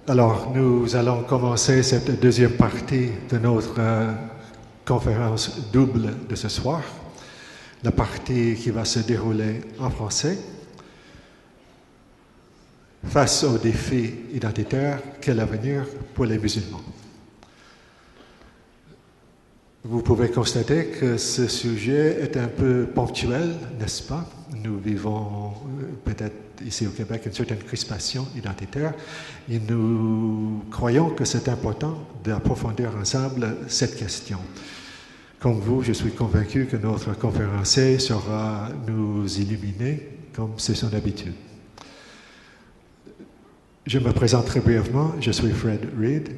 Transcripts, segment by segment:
Alors, nous allons commencer cette deuxième partie de notre conférence double de ce soir. La partie qui va se dérouler en français. Face aux défis identitaires, quel avenir pour les musulmans? Vous pouvez constater que ce sujet est un peu ponctuel, n'est-ce pas? Nous vivons peut-être ici au Québec une certaine crispation identitaire et nous croyons que c'est important d'approfondir ensemble cette question. Comme vous, je suis convaincu que notre conférencier saura nous illuminer comme c'est son habitude. Je me présente très brièvement, je suis Fred Reed.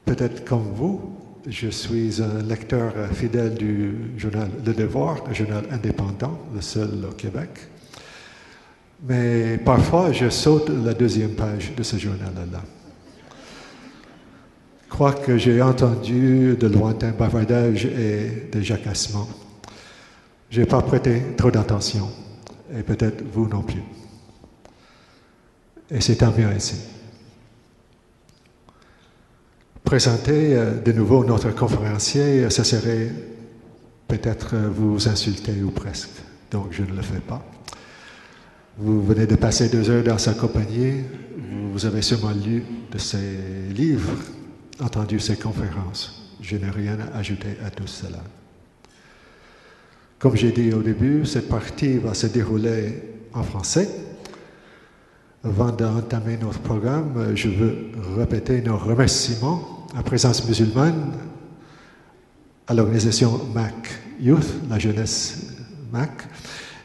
Peut-être comme vous, je suis un lecteur fidèle du journal Le Devoir, un journal indépendant, le seul au Québec. Mais parfois, je saute la deuxième page de ce journal-là. Je crois que j'ai entendu de lointains bavardages et des jacassements. Je n'ai pas prêté trop d'attention, et peut-être vous non plus. Et c'est tant mieux ainsi. Présenter de nouveau notre conférencier, ce serait peut-être vous insulter ou presque. Donc je ne le fais pas. Vous venez de passer 2 heures dans sa compagnie. Vous avez sûrement lu de ses livres, entendu ses conférences. Je n'ai rien à ajouter à tout cela. Comme j'ai dit au début, cette partie va se dérouler en français. Avant d'entamer notre programme, je veux répéter nos remerciements à Présence musulmane, à l'organisation MAC Youth, la jeunesse MAC,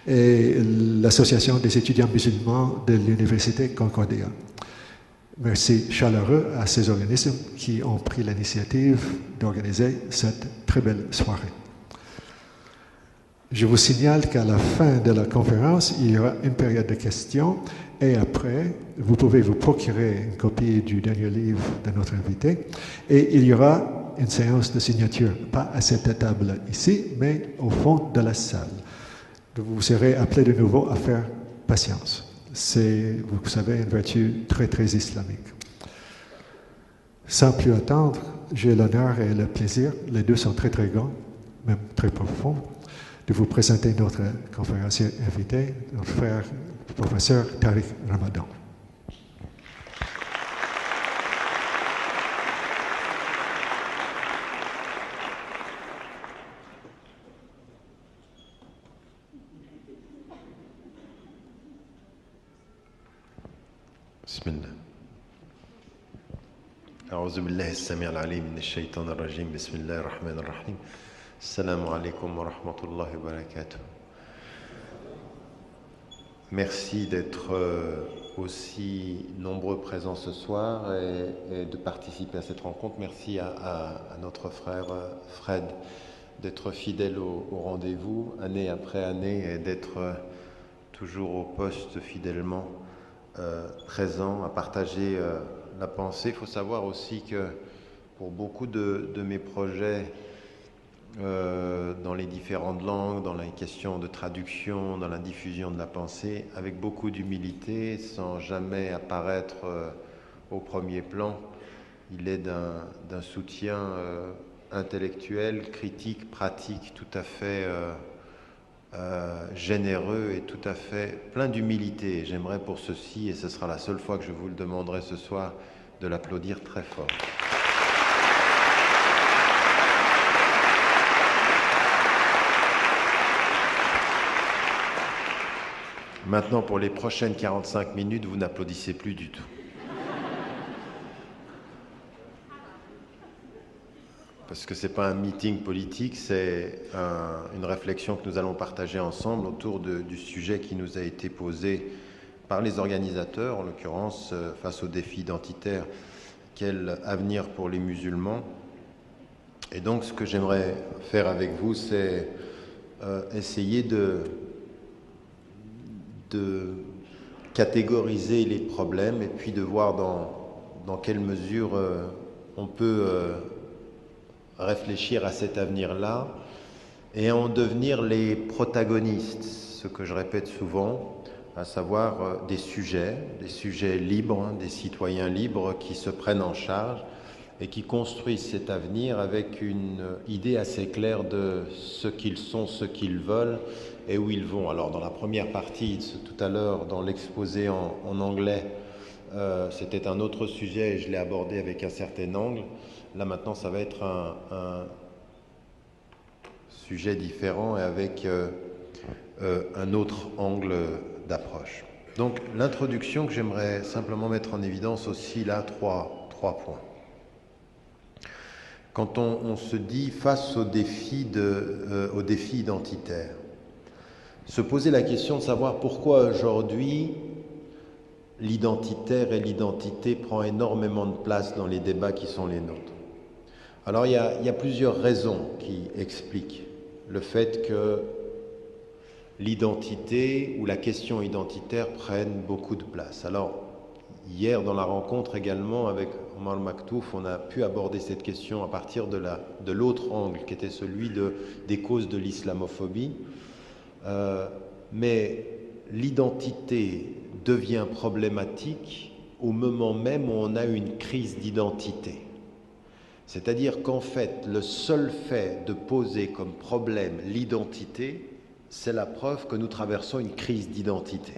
et l'Association des étudiants musulmans de l'Université Concordia. Merci chaleureux à ces organismes qui ont pris l'initiative d'organiser cette très belle soirée. Je vous signale qu'à la fin de la conférence, il y aura une période de questions et après, vous pouvez vous procurer une copie du dernier livre de notre invité et il y aura une séance de signature, pas à cette table ici, mais au fond de la salle. Vous serez appelés de nouveau à faire patience. C'est, vous savez, une vertu très, très islamique. Sans plus attendre, j'ai l'honneur et le plaisir, les deux sont très, très grands, même très profonds, de vous présenter notre conférencier invité, notre frère professeur Tariq Ramadan. بسم الله أعوذ بالله السميع العليم من الشيطان الرجيم بسم الله الرحمن الرحيم السلام عليكم ورحمة الله وبركاته. Merci d'être aussi nombreux présents ce soir et de participer à cette rencontre. Merci à notre frère Fred d'être fidèle au rendez-vous année après année et d'être toujours au poste fidèlement présent, à partager la pensée. Il faut savoir aussi que pour beaucoup de mes projets dans les différentes langues, dans les questions de traduction, dans la diffusion de la pensée, avec beaucoup d'humilité, sans jamais apparaître au premier plan, il est d'un soutien intellectuel, critique, pratique, tout à fait généreux et tout à fait plein d'humilité. J'aimerais pour ceci, et ce sera la seule fois que je vous le demanderai ce soir, de l'applaudir très fort. Maintenant, pour les prochaines 45 minutes, vous n'applaudissez plus du tout. Parce que ce n'est pas un meeting politique, c'est une réflexion que nous allons partager ensemble autour du sujet qui nous a été posé par les organisateurs, en l'occurrence face aux défis identitaires. Quel avenir pour les musulmans? Et donc, ce que j'aimerais faire avec vous, c'est essayer de catégoriser les problèmes et puis de voir dans quelle mesure on peut réfléchir à cet avenir-là et en devenir les protagonistes, ce que je répète souvent, à savoir des sujets libres, hein, des citoyens libres qui se prennent en charge et qui construisent cet avenir avec une idée assez claire de ce qu'ils sont, ce qu'ils veulent et où ils vont. Alors dans la première partie, tout à l'heure, dans l'exposé en anglais, c'était un autre sujet et je l'ai abordé avec un certain angle. Là maintenant, ça va être un sujet différent et avec un autre angle d'approche. Donc l'introduction que j'aimerais simplement mettre en évidence aussi là, trois points. Quand on se dit face aux défis identitaires, se poser la question de savoir pourquoi aujourd'hui l'identitaire et l'identité prend énormément de place dans les débats qui sont les nôtres. Alors il y a plusieurs raisons qui expliquent le fait que l'identité ou la question identitaire prenne beaucoup de place. Alors hier dans la rencontre également avec Omar Maktouf, on a pu aborder cette question à partir de l'autre angle qui était celui des causes de l'islamophobie. Mais l'identité devient problématique au moment même où on a une crise d'identité. C'est-à-dire qu'en fait, le seul fait de poser comme problème l'identité, c'est la preuve que nous traversons une crise d'identité.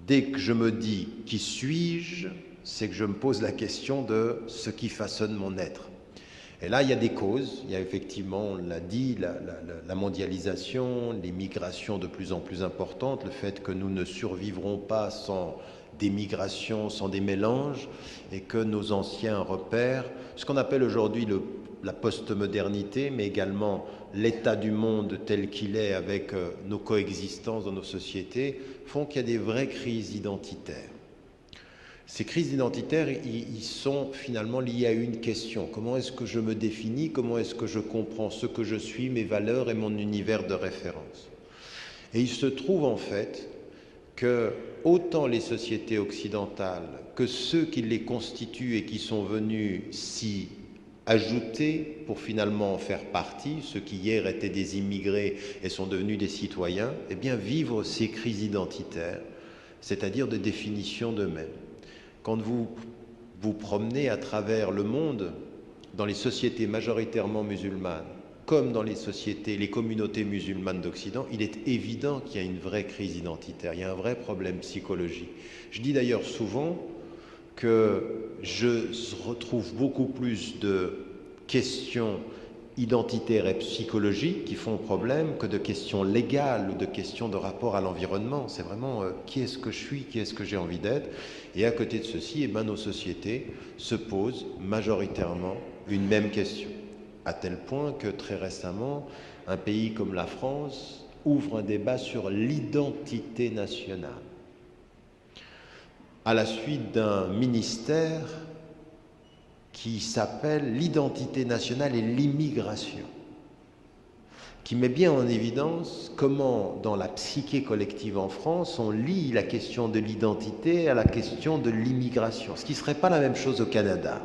Dès que je me dis « qui suis-je ?», c'est que je me pose la question de ce qui façonne mon être. Et là, il y a des causes. Il y a effectivement, on l'a dit, la mondialisation, les migrations de plus en plus importantes, le fait que nous ne survivrons pas sans des migrations, sans des mélanges, et que nos anciens repères, ce qu'on appelle aujourd'hui la post-modernité, mais également l'état du monde tel qu'il est avec nos coexistences dans nos sociétés, font qu'il y a des vraies crises identitaires. Ces crises identitaires, ils sont finalement liées à une question. Comment est-ce que je me définis? Comment est-ce que je comprends ce que je suis, mes valeurs et mon univers de référence? Et il se trouve en fait que autant les sociétés occidentales que ceux qui les constituent et qui sont venus s'y ajouter pour finalement en faire partie, ceux qui hier étaient des immigrés et sont devenus des citoyens, eh bien vivent ces crises identitaires, c'est-à-dire de définition d'eux-mêmes. Quand vous vous promenez à travers le monde, dans les sociétés majoritairement musulmanes, comme dans les communautés musulmanes d'Occident, il est évident qu'il y a une vraie crise identitaire, il y a un vrai problème psychologique. Je dis d'ailleurs souvent que je retrouve beaucoup plus de questions identitaires et psychologiques qui font problème que de questions légales ou de questions de rapport à l'environnement. C'est vraiment qui est-ce que je suis, qui est-ce que j'ai envie d'être. Et à côté de ceci, nos sociétés se posent majoritairement une même question. À tel point que très récemment, un pays comme la France ouvre un débat sur l'identité nationale, à la suite d'un ministère qui s'appelle l'identité nationale et l'immigration, qui met bien en évidence comment, dans la psyché collective en France, on lie la question de l'identité à la question de l'immigration, ce qui ne serait pas la même chose au Canada.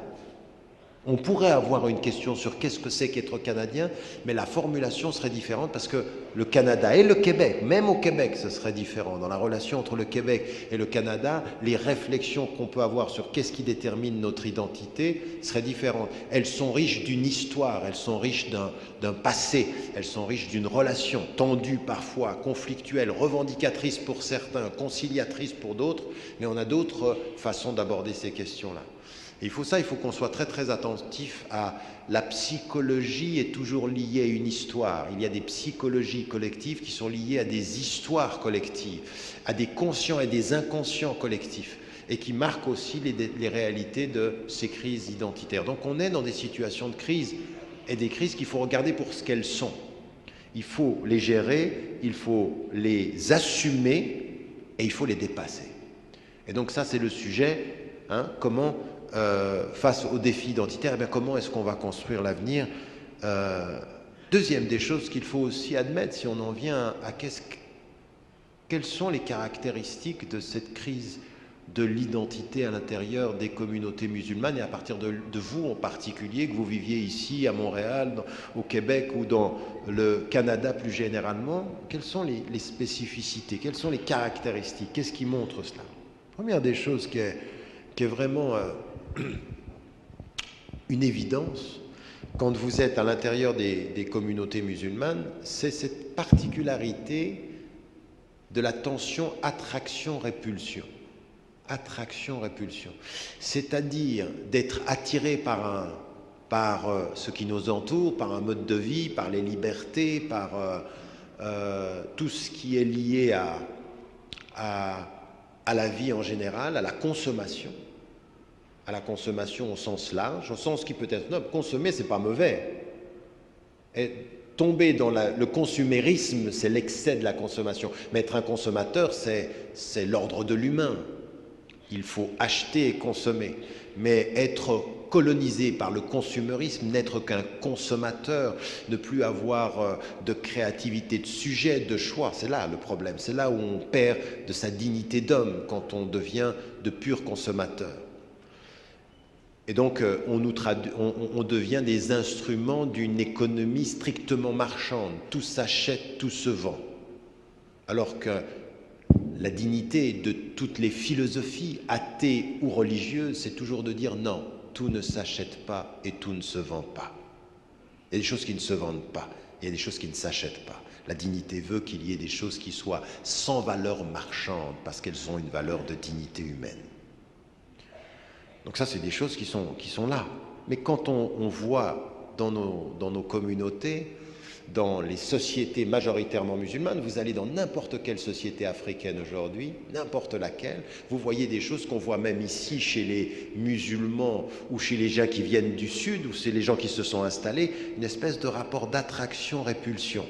On pourrait avoir une question sur qu'est-ce que c'est qu'être Canadien, mais la formulation serait différente parce que le Canada et le Québec, même au Québec, ce serait différent. Dans la relation entre le Québec et le Canada, les réflexions qu'on peut avoir sur qu'est-ce qui détermine notre identité seraient différentes. Elles sont riches d'une histoire, elles sont riches d'un passé, elles sont riches d'une relation tendue parfois, conflictuelle, revendicatrice pour certains, conciliatrice pour d'autres, mais on a d'autres façons d'aborder ces questions-là. Et il faut qu'on soit très très attentif à la psychologie est toujours liée à une histoire. Il y a des psychologies collectives qui sont liées à des histoires collectives, à des conscients et des inconscients collectifs, et qui marquent aussi les réalités de ces crises identitaires. Donc on est dans des situations de crise, et des crises qu'il faut regarder pour ce qu'elles sont. Il faut les gérer, il faut les assumer, et il faut les dépasser. Et donc ça c'est le sujet, comment... face aux défis identitaires, comment est-ce qu'on va construire l'avenir? Deuxième des choses qu'il faut aussi admettre, si on en vient à quelles sont les caractéristiques de cette crise de l'identité à l'intérieur des communautés musulmanes et à partir de vous en particulier, que vous viviez ici à Montréal, au Québec ou dans le Canada plus généralement, quelles sont les spécificités, quelles sont les caractéristiques, qu'est-ce qui montre cela? Première des choses qui est vraiment une évidence, quand vous êtes à l'intérieur des communautés musulmanes, c'est cette particularité de la tension attraction-répulsion. Attraction-répulsion. C'est-à-dire d'être attiré par ce qui nous entoure, par un mode de vie, par les libertés, par tout ce qui est lié à la vie en général, à la consommation au sens large, au sens qui peut être noble. Consommer, c'est pas mauvais. Et tomber dans le consumérisme, c'est l'excès de la consommation. Mais être un consommateur, c'est l'ordre de l'humain. Il faut acheter et consommer. Mais être colonisé par le consumérisme, n'être qu'un consommateur, ne plus avoir de créativité, de sujet, de choix, c'est là le problème. C'est là où on perd de sa dignité d'homme quand on devient de purs consommateurs. Et donc, on devient des instruments d'une économie strictement marchande. Tout s'achète, tout se vend. Alors que la dignité de toutes les philosophies, athées ou religieuses, c'est toujours de dire non, tout ne s'achète pas et tout ne se vend pas. Il y a des choses qui ne se vendent pas, il y a des choses qui ne s'achètent pas. La dignité veut qu'il y ait des choses qui soient sans valeur marchande, parce qu'elles ont une valeur de dignité humaine. Donc ça, c'est des choses qui sont là. Mais quand on voit dans nos communautés, dans les sociétés majoritairement musulmanes, vous allez dans n'importe quelle société africaine aujourd'hui, n'importe laquelle, vous voyez des choses qu'on voit même ici chez les musulmans ou chez les gens qui viennent du sud ou c'est les gens qui se sont installés, une espèce de rapport d'attraction-répulsion.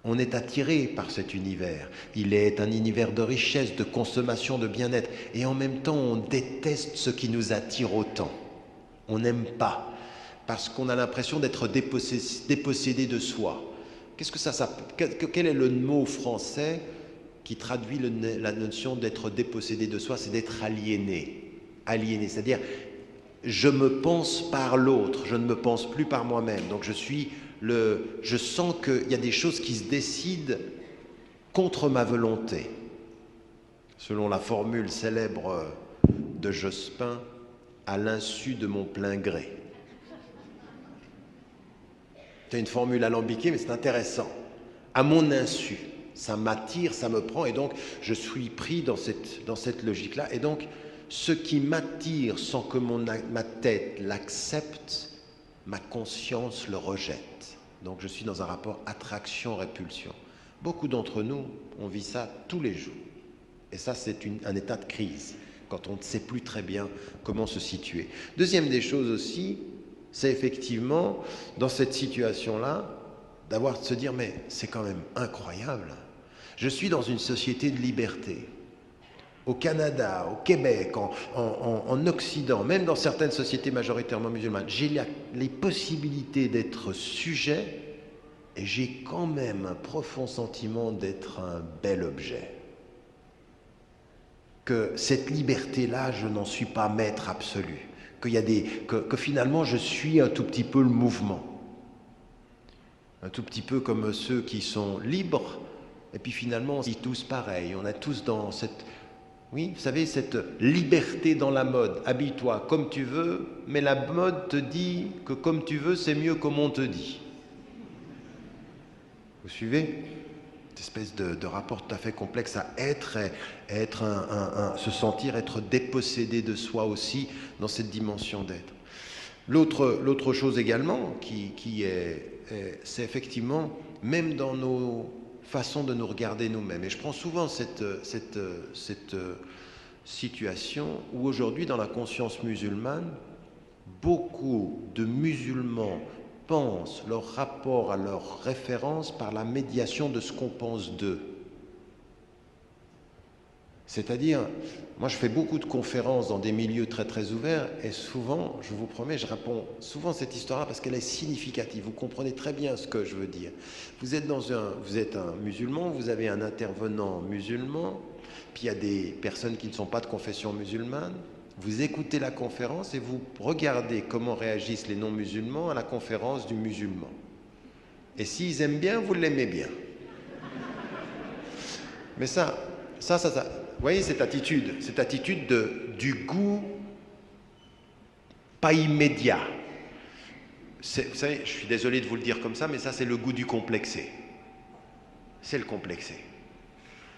On est attiré par cet univers. Il est un univers de richesse, de consommation, de bien-être. Et en même temps, on déteste ce qui nous attire autant. On n'aime pas, parce qu'on a l'impression d'être dépossédé de soi. Quel est le mot français qui traduit la notion d'être dépossédé de soi? C'est d'être aliéné. Aliéné, c'est-à-dire, je me pense par l'autre, je ne me pense plus par moi-même. Donc je sens qu'il y a des choses qui se décident contre ma volonté. Selon la formule célèbre de Jospin, à l'insu de mon plein gré. C'est une formule alambiquée, mais c'est intéressant. À mon insu, ça m'attire, ça me prend, et donc je suis pris dans cette logique-là. Et donc, ce qui m'attire sans que ma tête l'accepte, ma conscience le rejette. Donc je suis dans un rapport attraction-répulsion. Beaucoup d'entre nous, on vit ça tous les jours. Et ça, c'est un état de crise, quand on ne sait plus très bien comment se situer. Deuxième des choses aussi, c'est effectivement, dans cette situation-là, de se dire, mais c'est quand même incroyable. Je suis dans une société de liberté. Au Canada, au Québec, en Occident, même dans certaines sociétés majoritairement musulmanes, j'ai les possibilités d'être sujet et j'ai quand même un profond sentiment d'être un bel objet. Que cette liberté-là, je n'en suis pas maître absolu. Que finalement, je suis un tout petit peu le mouvement. Un tout petit peu comme ceux qui sont libres, et puis finalement, on dit tous pareil. On est tous dans cette... Oui, vous savez, cette liberté dans la mode. Habille-toi comme tu veux, mais la mode te dit que comme tu veux, c'est mieux comme on te dit. Vous suivez? Cette espèce de rapport tout à fait complexe à se sentir être dépossédé de soi aussi dans cette dimension d'être. L'autre chose également c'est effectivement, même dans nos façons de nous regarder nous-mêmes. Et je prends souvent cette situation où aujourd'hui, dans la conscience musulmane, beaucoup de musulmans pensent leur rapport à leur référence par la médiation de ce qu'on pense d'eux. C'est-à-dire, moi je fais beaucoup de conférences dans des milieux très très ouverts et souvent, je vous promets, je réponds souvent à cette histoire-là parce qu'elle est significative. Vous comprenez très bien ce que je veux dire. Vous êtes un musulman, vous avez un intervenant musulman, puis il y a des personnes qui ne sont pas de confession musulmane. Vous écoutez la conférence et vous regardez comment réagissent les non-musulmans à la conférence du musulman. Et s'ils aiment bien, vous l'aimez bien. Mais ça, vous voyez cette attitude du goût pas immédiat. Vous savez, je suis désolé de vous le dire comme ça, mais ça c'est le goût du complexé. C'est le complexé.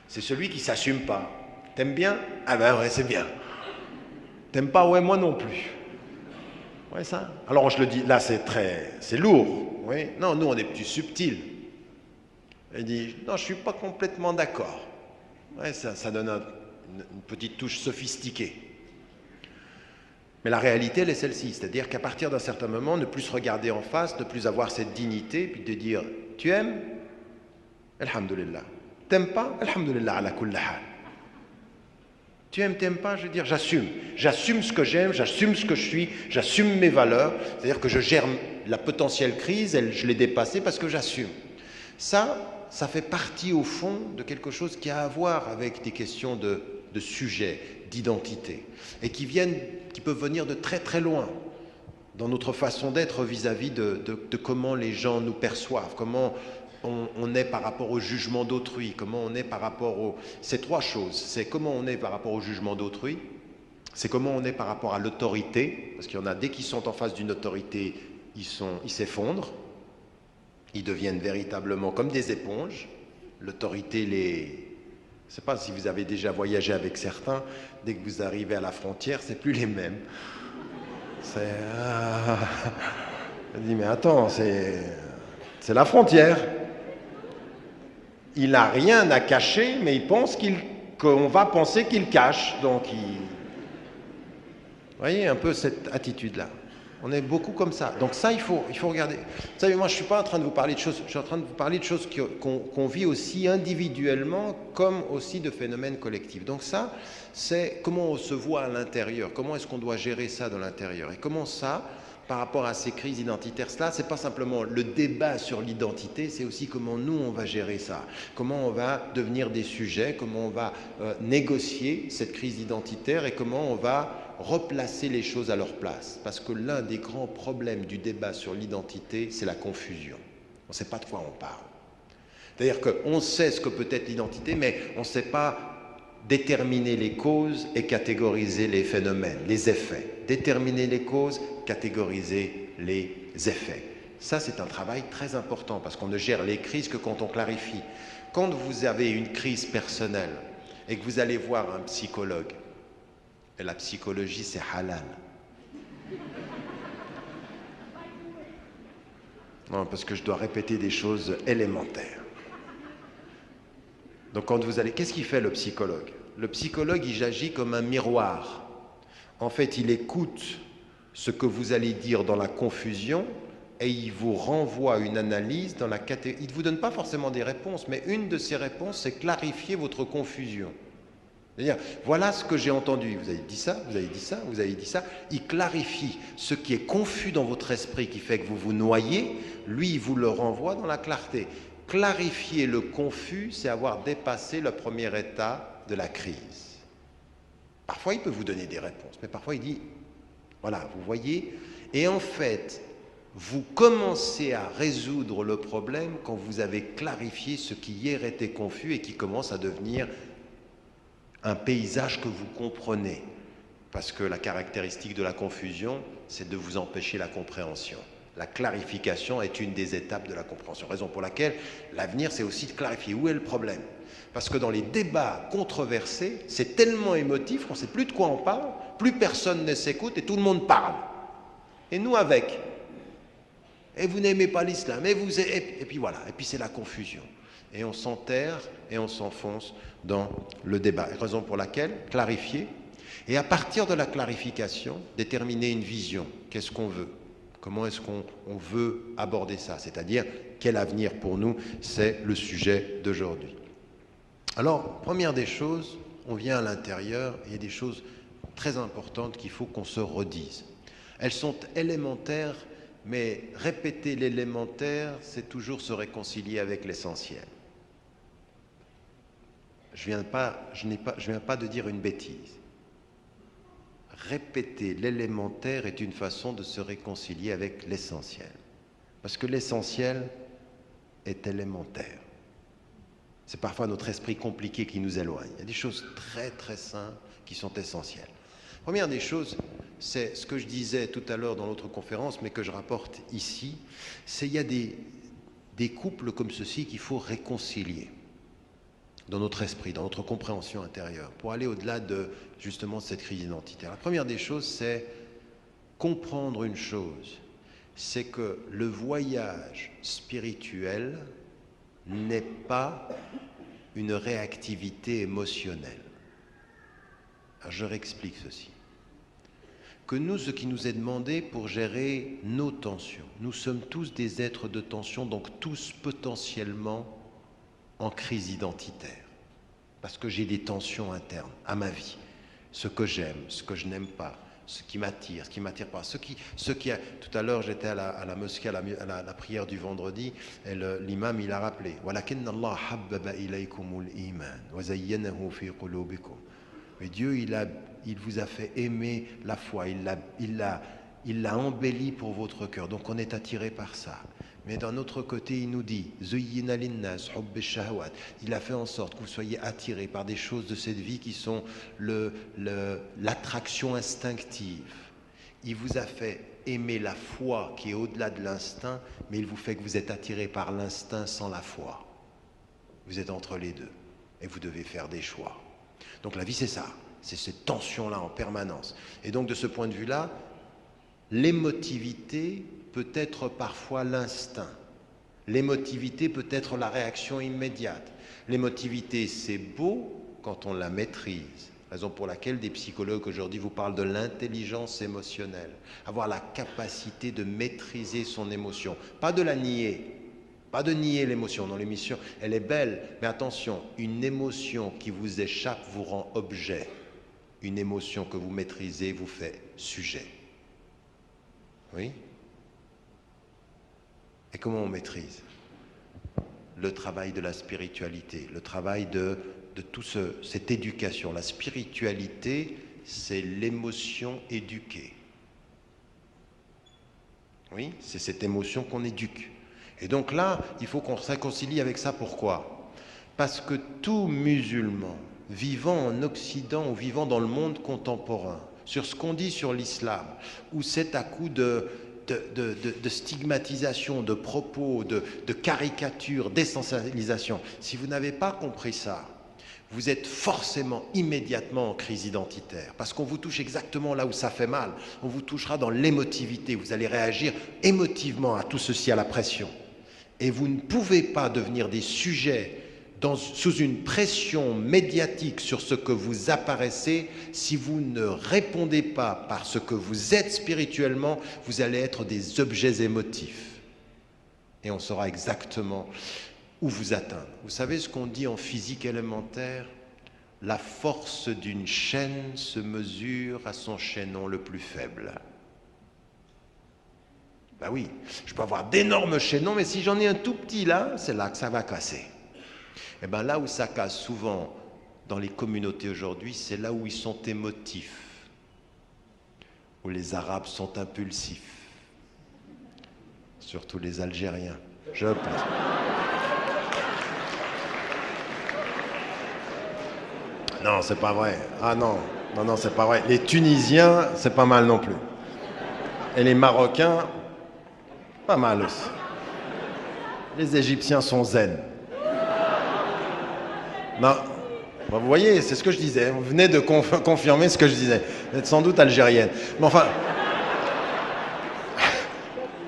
C'est celui qui s'assume pas. T'aimes bien? Ah ben ouais, c'est bien. T'aimes pas? Ouais, moi non plus. Ouais, ça. Alors je le dis, là c'est lourd. Oui. Non, nous on est plus subtils. Il dit, non, je suis pas complètement d'accord. Ouais, ça donne une petite touche sophistiquée. Mais la réalité, elle est celle-ci. C'est-à-dire qu'à partir d'un certain moment, ne plus se regarder en face, ne plus avoir cette dignité, puis de dire, tu aimes? Alhamdulillah. T'aimes pas? Alhamdulillah ala kulli hal. Tu aimes, t'aimes pas? Je veux dire, j'assume. J'assume ce que j'aime, j'assume ce que je suis, j'assume mes valeurs. C'est-à-dire que je gère la potentielle crise, je l'ai dépassée parce que j'assume. Ça fait partie au fond de quelque chose qui a à voir avec des questions de sujet, d'identité, et qui peuvent venir de très très loin dans notre façon d'être vis-à-vis de comment les gens nous perçoivent, comment on est par rapport au jugement d'autrui, comment on est par rapport ces trois choses, c'est comment on est par rapport au jugement d'autrui, c'est comment on est par rapport à l'autorité, parce qu'il y en a, dès qu'ils sont en face d'une autorité, ils s'effondrent, ils deviennent véritablement comme des éponges. L'autorité je ne sais pas si vous avez déjà voyagé avec certains, dès que vous arrivez à la frontière, c'est plus les mêmes. Je dis, mais attends, c'est la frontière. Il n'a rien à cacher, mais il pense qu'on va penser qu'il cache. Donc, vous voyez un peu cette attitude-là. On est beaucoup comme ça. Donc ça, il faut regarder. Vous savez, moi, je ne suis pas en train de vous parler de choses, je suis en train de vous parler de choses qu'on vit aussi individuellement, comme aussi de phénomènes collectifs. Donc ça, c'est comment on se voit à l'intérieur, comment est-ce qu'on doit gérer ça dans l'intérieur. Et comment ça, par rapport à ces crises identitaires, cela, c'est pas simplement le débat sur l'identité, c'est aussi comment nous, on va gérer ça. Comment on va devenir des sujets, comment on va négocier cette crise identitaire et comment on va replacer les choses à leur place. Parce que l'un des grands problèmes du débat sur l'identité, c'est la confusion. On ne sait pas de quoi on parle. C'est-à-dire qu'on sait ce que peut être l'identité, mais on ne sait pas déterminer les causes et catégoriser les phénomènes, les effets. Déterminer les causes, catégoriser les effets. Ça, c'est un travail très important parce qu'on ne gère les crises que quand on clarifie. Quand vous avez une crise personnelle et que vous allez voir un psychologue, et la psychologie, c'est halal. Non, parce que je dois répéter des choses élémentaires. Donc quand vous allez... Qu'est-ce qu'il fait le psychologue? Le psychologue, il agit comme un miroir. En fait, il écoute ce que vous allez dire dans la confusion et il vous renvoie à une analyse dans la catégorie. Il ne vous donne pas forcément des réponses, mais une de ces réponses, c'est clarifier votre confusion. C'est-à-dire, voilà ce que j'ai entendu. Vous avez dit ça, vous avez dit ça, vous avez dit ça. Il clarifie ce qui est confus dans votre esprit, qui fait que vous vous noyez. Lui, il vous le renvoie dans la clarté. Clarifier le confus, c'est avoir dépassé le premier état de la crise. Parfois, il peut vous donner des réponses, mais parfois, il dit, voilà, vous voyez. Et en fait, vous commencez à résoudre le problème quand vous avez clarifié ce qui hier était confus et qui commence à devenir un paysage que vous comprenez, parce que la caractéristique de la confusion, c'est de vous empêcher la compréhension. La clarification est une des étapes de la compréhension, raison pour laquelle l'avenir, c'est aussi de clarifier où est le problème. Parce que dans les débats controversés, c'est tellement émotif qu'on ne sait plus de quoi on parle, plus personne ne s'écoute et tout le monde parle. Et nous avec. Et vous n'aimez pas l'islam, et puis voilà, et puis c'est la confusion. Et on s'enterre et on s'enfonce dans le débat. Raison pour laquelle, clarifier, et à partir de la clarification, déterminer une vision. Qu'est-ce qu'on veut? Comment est-ce qu'on veut aborder ça? C'est-à-dire, quel avenir pour nous? C'est le sujet d'aujourd'hui. Alors, première des choses, on vient à l'intérieur, il y a des choses très importantes qu'il faut qu'on se redise. Elles sont élémentaires, mais répéter l'élémentaire, c'est toujours se réconcilier avec l'essentiel. Je viens pas de dire une bêtise. Répéter l'élémentaire est une façon de se réconcilier avec l'essentiel. Parce que l'essentiel est élémentaire. C'est parfois notre esprit compliqué qui nous éloigne. Il y a des choses très très simples qui sont essentielles. Première des choses, c'est ce que je disais tout à l'heure dans l'autre conférence, mais que je rapporte ici, c'est qu'il y a des couples comme ceci qu'il faut réconcilier dans notre esprit, dans notre compréhension intérieure, pour aller au-delà de justement cette crise identitaire. La première des choses, c'est comprendre une chose, c'est que le voyage spirituel n'est pas une réactivité émotionnelle. Alors je réexplique ceci. Que nous, ce qui nous est demandé pour gérer nos tensions, nous sommes tous des êtres de tension, donc tous potentiellement en crise identitaire. Parce que j'ai des tensions internes à ma vie. Ce que j'aime, ce que je n'aime pas, ce qui m'attire, ce qui ne m'attire pas. Tout à l'heure, j'étais à la mosquée, à la prière du vendredi, et l'imam, il a rappelé « Walakinna Allah habbaba ilaykumul iman, wa zayyanahu fi qulubikum » Mais Dieu, il vous a fait aimer la foi, il l'a embelli pour votre cœur. Donc on est attiré par ça. Mais d'un autre côté, il nous dit Zuyyina linnas hubbi shahawat. Il a fait en sorte que vous soyez attirés par des choses de cette vie qui sont l'attraction instinctive. Il vous a fait aimer la foi qui est au-delà de l'instinct, mais il vous fait que vous êtes attirés par l'instinct sans la foi. Vous êtes entre les deux et vous devez faire des choix. Donc la vie, c'est ça. C'est cette tension-là en permanence. Et donc de ce point de vue-là, l'émotivité peut être parfois l'instinct. L'émotivité peut être la réaction immédiate. L'émotivité, c'est beau quand on la maîtrise. Raison pour laquelle des psychologues aujourd'hui vous parlent de l'intelligence émotionnelle. Avoir la capacité de maîtriser son émotion. Pas de la nier. Pas de nier l'émotion. Non, l'émotion, elle est belle. Mais attention, une émotion qui vous échappe vous rend objet. Une émotion que vous maîtrisez vous fait sujet. Oui ? Et comment on maîtrise ? Le travail de la spiritualité, le travail de toute cette éducation. La spiritualité, c'est l'émotion éduquée. Oui, c'est cette émotion qu'on éduque. Et donc là, il faut qu'on se réconcilie avec ça. Pourquoi ? Parce que tout musulman vivant en Occident ou vivant dans le monde contemporain, sur ce qu'on dit sur l'islam, où c'est à coup de stigmatisation, de propos, de caricatures, d'essentialisation. Si vous n'avez pas compris ça, vous êtes forcément immédiatement en crise identitaire, parce qu'on vous touche exactement là où ça fait mal. On vous touchera dans l'émotivité, vous allez réagir émotivement à tout ceci, à la pression. Et vous ne pouvez pas devenir des sujets sous une pression médiatique sur ce que vous apparaissez. Si vous ne répondez pas par ce que vous êtes spirituellement, vous allez être des objets émotifs. Et on saura exactement où vous atteindre. Vous savez ce qu'on dit en physique élémentaire ? La force d'une chaîne se mesure à son chaînon le plus faible. Ben oui, je peux avoir d'énormes chaînons, mais si j'en ai un tout petit là, c'est là que ça va casser. Et bien là où ça casse souvent dans les communautés aujourd'hui, c'est là où ils sont émotifs, où les Arabes sont impulsifs, surtout les Algériens, je pense. Non, c'est pas vrai. Ah non, c'est pas vrai. Les Tunisiens, c'est pas mal non plus. Et les Marocains, pas mal aussi. Les Égyptiens sont zen. Non, vous voyez, c'est ce que je disais. Vous venez de confirmer ce que je disais. Vous êtes sans doute algérienne. Mais enfin...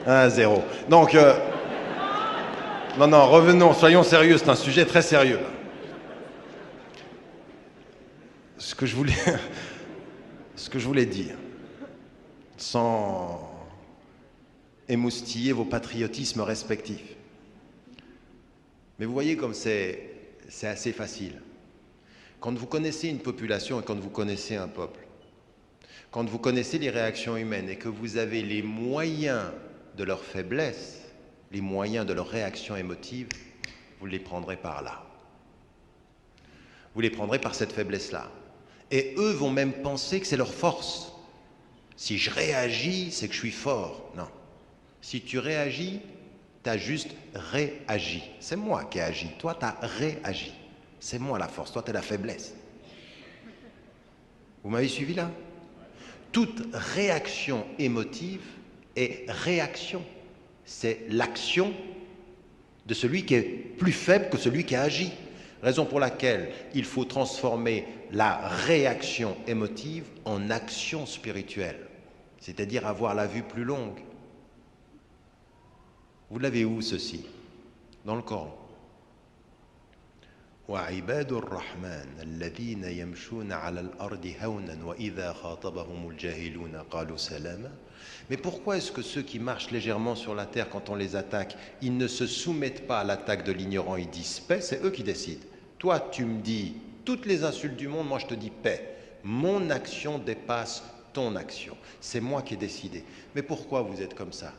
1-0. Donc, non, revenons, soyons sérieux, c'est un sujet très sérieux. Là. Ce que je voulais dire, sans émoustiller vos patriotismes respectifs. Mais vous voyez comme c'est assez facile. Quand vous connaissez une population et quand vous connaissez un peuple, quand vous connaissez les réactions humaines et que vous avez les moyens de leur faiblesse, les moyens de leur réaction émotive, vous les prendrez par là. Vous les prendrez par cette faiblesse-là. Et eux vont même penser que c'est leur force. Si je réagis, c'est que je suis fort. Non. Si tu réagis, tu as juste réagi. C'est moi qui ai agi. Toi, tu as réagi. C'est moi la force. Toi, tu es la faiblesse. Vous m'avez suivi là? Toute réaction émotive est réaction. C'est l'action de celui qui est plus faible que celui qui a agi. Raison pour laquelle il faut transformer la réaction émotive en action spirituelle, c'est-à-dire avoir la vue plus longue. Vous l'avez où ceci? Dans le Coran. وعباد الرحمن الذين يمشون على الأرض هونا وإذا خاطبهم الجاهلون قالوا سلاما. Mais pourquoi est-ce que ceux qui marchent légèrement sur la terre, quand on les attaque, ils ne se soumettent pas à l'attaque de l'ignorant, ils disent paix? C'est eux qui décident. Toi, tu me dis toutes les insultes du monde, moi je te dis paix. Mon action dépasse ton action. C'est moi qui ai décidé. Mais pourquoi vous êtes comme ça?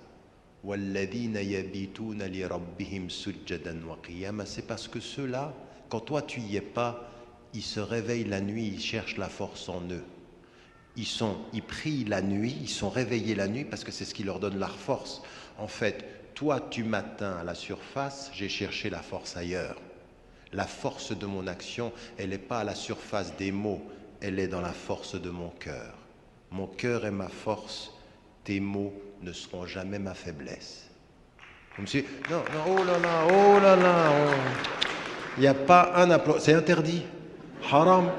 C'est parce que ceux-là, quand toi tu y es pas, ils se réveillent la nuit, ils cherchent la force en eux. Ils prient la nuit, ils sont réveillés la nuit parce que c'est ce qui leur donne la force. En fait, toi tu m'atteins à la surface, j'ai cherché la force ailleurs. La force de mon action, elle n'est pas à la surface des mots, elle est dans la force de mon cœur. Mon cœur est ma force, tes mots ne seront jamais ma faiblesse. Comme si, non, oh là là, il n'y a pas un applaudissement, c'est interdit, haram.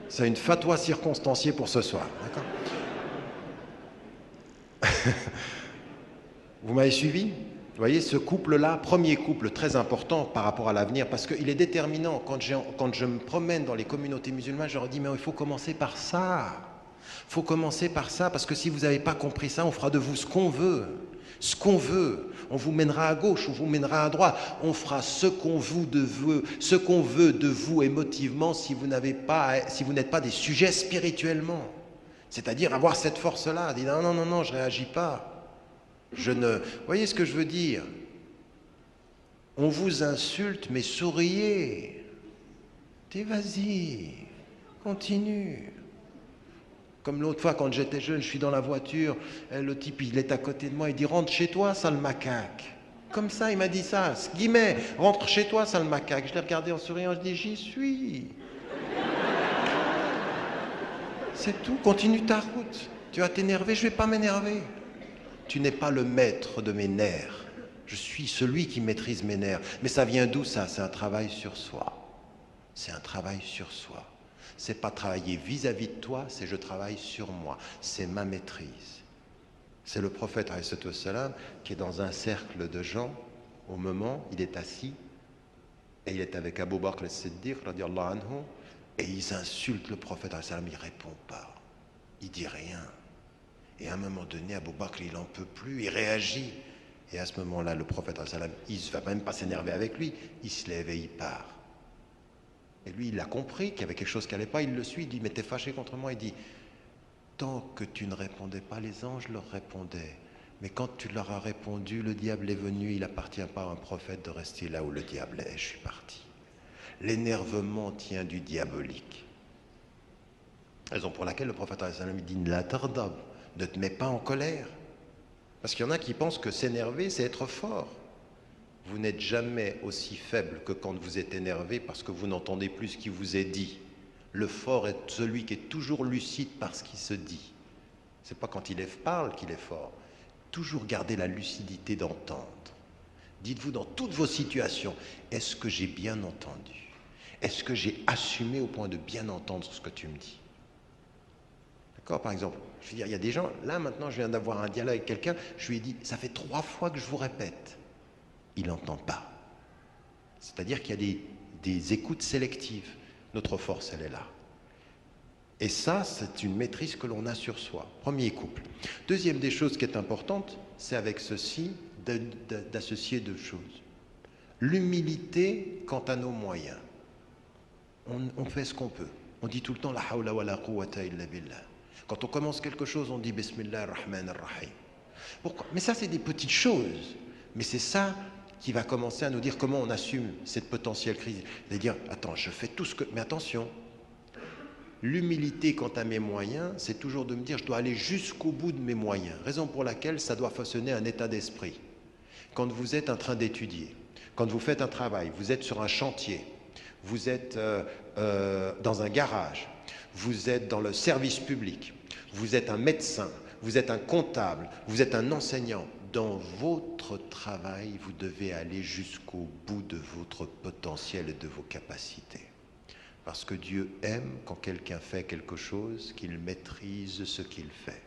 C'est une fatwa circonstanciée pour ce soir, d'accord? Vous m'avez suivi? Vous voyez, ce couple-là, premier couple très important par rapport à l'avenir, parce qu'il est déterminant. Quand je me promène dans les communautés musulmanes, je leur dis, mais il faut commencer par ça. Il faut commencer par ça, parce que si vous n'avez pas compris ça, on fera de vous ce qu'on veut. Ce qu'on veut. On vous mènera à gauche, on vous mènera à droite. On fera ce qu'on veut de vous émotivement si vous n'êtes pas des sujets spirituellement. C'est-à-dire avoir cette force-là, dire non, je ne réagis pas. Vous voyez ce que je veux dire? On vous insulte, mais souriez. Vas-y, continue. Comme l'autre fois, quand j'étais jeune, je suis dans la voiture, le type, il est à côté de moi, il dit « Rentre chez toi, sale macaque ». Comme ça, il m'a dit ça, guillemets, « Rentre chez toi, sale macaque ». Je l'ai regardé en souriant, je dis « J'y suis ». C'est tout, continue ta route. Tu vas t'énerver, je ne vais pas m'énerver. Tu n'es pas le maître de mes nerfs. Je suis celui qui maîtrise mes nerfs. Mais ça vient d'où ça? C'est un travail sur soi. C'est un travail sur soi. C'est pas travailler vis-à-vis de toi, c'est je travaille sur moi. C'est ma maîtrise. C'est le prophète alayhi salam qui est dans un cercle de gens. Au moment, il est assis et il est avec Abu Bakr as-Siddiq radiyallahu anhu et ils insultent le prophète alayhi salam. Il répond pas. Il dit rien. Et à un moment donné, Abu Bakr, il n'en peut plus, il réagit. Et à ce moment-là, le prophète, il ne va même pas s'énerver avec lui, il se lève et il part. Et lui, il a compris qu'il y avait quelque chose qui n'allait pas, il le suit, il dit, mais t'es fâché contre moi? Il dit, tant que tu ne répondais pas, les anges leur répondaient. Mais quand tu leur as répondu, le diable est venu, il n'appartient pas à un prophète de rester là où le diable est, je suis parti. L'énervement tient du diabolique. Raison pour laquelle le prophète, il dit, la tardab. Ne te mets pas en colère. Parce qu'il y en a qui pensent que s'énerver, c'est être fort. Vous n'êtes jamais aussi faible que quand vous êtes énervé parce que vous n'entendez plus ce qui vous est dit. Le fort est celui qui est toujours lucide par ce qui se dit. Ce n'est pas quand il parle qu'il est fort. Toujours garder la lucidité d'entendre. Dites-vous dans toutes vos situations, est-ce que j'ai bien entendu? Est-ce que j'ai assumé au point de bien entendre ce que tu me dis? D'accord, par exemple, je veux dire, il y a des gens, là maintenant je viens d'avoir un dialogue avec quelqu'un, je lui ai dit, ça fait 3 fois que je vous répète. Il n'entend pas. C'est-à-dire qu'il y a des écoutes sélectives. Notre force, elle est là. Et ça, c'est une maîtrise que l'on a sur soi. Premier couple. Deuxième des choses qui est importante, c'est avec ceci d'associer 2 choses. L'humilité quant à nos moyens. On fait ce qu'on peut. On dit tout le temps la hawla wa la quwwata illa billah. Quand on commence quelque chose, on dit Bismillah ar-Rahman ar-Rahim. Pourquoi? Mais ça, c'est des petites choses. Mais c'est ça qui va commencer à nous dire comment on assume cette potentielle crise. De dire, attends, je fais tout ce que... Mais attention, l'humilité quant à mes moyens, c'est toujours de me dire, je dois aller jusqu'au bout de mes moyens. Raison pour laquelle ça doit façonner un état d'esprit. Quand vous êtes en train d'étudier, quand vous faites un travail, vous êtes sur un chantier, vous êtes dans un garage, vous êtes dans le service public, vous êtes un médecin, vous êtes un comptable, vous êtes un enseignant. Dans votre travail, vous devez aller jusqu'au bout de votre potentiel et de vos capacités. Parce que Dieu aime quand quelqu'un fait quelque chose, qu'il maîtrise ce qu'il fait.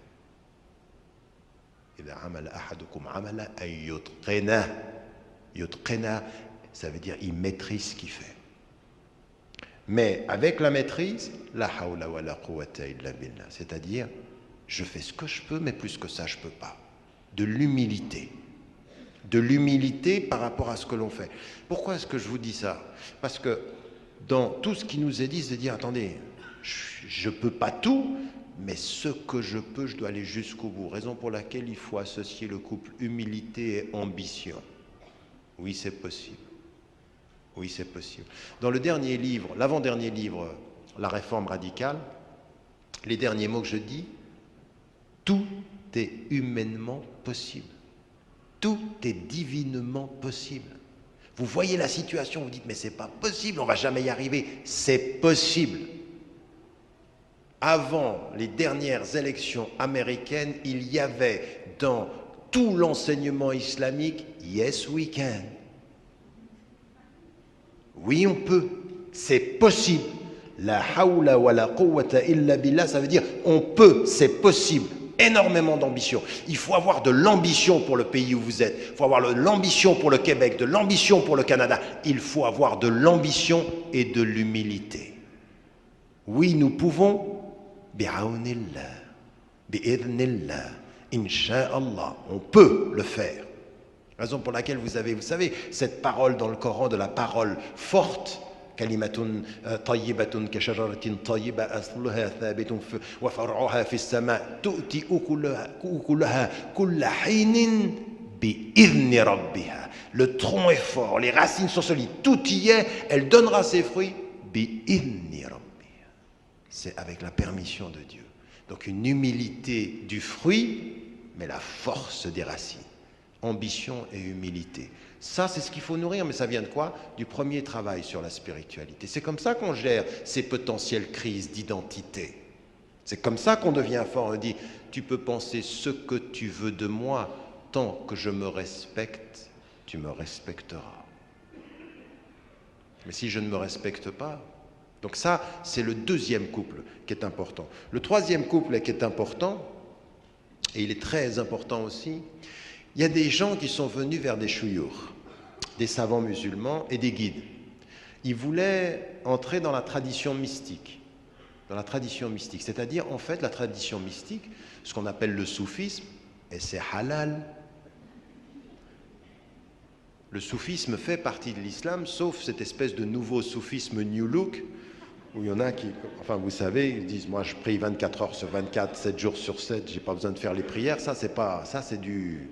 Yutqina, ça veut dire il maîtrise ce qu'il fait. Mais avec la maîtrise, la hawla wa la quwwata illa billah, c'est-à-dire je fais ce que je peux, mais plus que ça je peux pas. De l'humilité par rapport à ce que l'on fait. Pourquoi est-ce que je vous dis ça? Parce que dans tout ce qui nous est dit, c'est de dire attendez, je peux pas tout, mais ce que je peux, je dois aller jusqu'au bout. Raison pour laquelle il faut associer le couple humilité et ambition. Oui, c'est possible. Oui, c'est possible. Dans le dernier livre, l'avant-dernier livre, La Réforme radicale, les derniers mots que je dis, tout est humainement possible. Tout est divinement possible. Vous voyez la situation, vous dites, mais c'est pas possible, on va jamais y arriver. C'est possible. Avant les dernières élections américaines, il y avait dans tout l'enseignement islamique, yes we can. Oui, on peut. C'est possible. La hawla wa la quwwata illa billah, ça veut dire on peut, c'est possible. Énormément d'ambition. Il faut avoir de l'ambition pour le pays où vous êtes. Il faut avoir de l'ambition pour le Québec, de l'ambition pour le Canada. Il faut avoir de l'ambition et de l'humilité. Oui, nous pouvons, bi'awnillah, bi'idhnillah, insha'Allah, on peut le faire. Raison pour laquelle vous savez, cette parole dans le Coran de la parole forte, kalimatun tayyibatun kashajaratin tayyiba asluha thabitun wa far'uha fi as-sama' tu'ti ukulaha kulla hinin bi'idhni rabbiha. Le tronc est fort, les racines sont solides, tout y est, elle donnera ses fruits bi'idhni rabbiha. C'est avec la permission de Dieu. Donc une humilité du fruit, mais la force des racines. Ambition et humilité. Ça, c'est ce qu'il faut nourrir, mais ça vient de quoi? Du premier travail sur la spiritualité. C'est comme ça qu'on gère ces potentielles crises d'identité. C'est comme ça qu'on devient fort. On dit, tu peux penser ce que tu veux de moi, tant que je me respecte, tu me respecteras. Mais si je ne me respecte pas... Donc ça, c'est le deuxième couple qui est important. Le troisième couple qui est important, et il est très important aussi, il y a des gens qui sont venus vers des chouyours, des savants musulmans et des guides. Ils voulaient entrer dans la tradition mystique. Dans la tradition mystique, c'est-à-dire en fait la tradition mystique, ce qu'on appelle le soufisme, et c'est halal. Le soufisme fait partie de l'islam, sauf cette espèce de nouveau soufisme New Look, où il y en a qui, enfin vous savez, ils disent moi je prie 24 heures sur 24, 7 jours sur 7, j'ai pas besoin de faire les prières, ça c'est du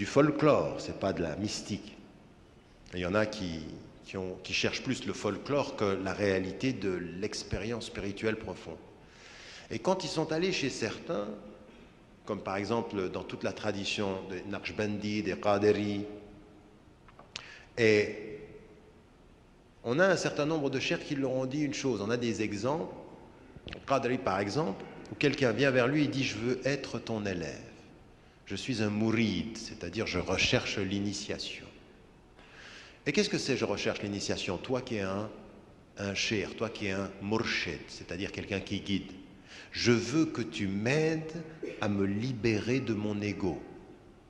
folklore, c'est pas de la mystique. Et il y en a qui cherchent plus le folklore que la réalité de l'expérience spirituelle profonde. Et quand ils sont allés chez certains, comme par exemple dans toute la tradition des Naqshbandi, des Qaderi, et on a un certain nombre de cheikhs qui leur ont dit une chose. On a des exemples, Qadri par exemple, où quelqu'un vient vers lui et dit « Je veux être ton élève. Je suis un mourid, c'est-à-dire je recherche l'initiation. » Et qu'est-ce que c'est je recherche l'initiation? Toi qui es un cheikh, toi qui es un murshid, c'est-à-dire quelqu'un qui guide. Je veux que tu m'aides à me libérer de mon ego.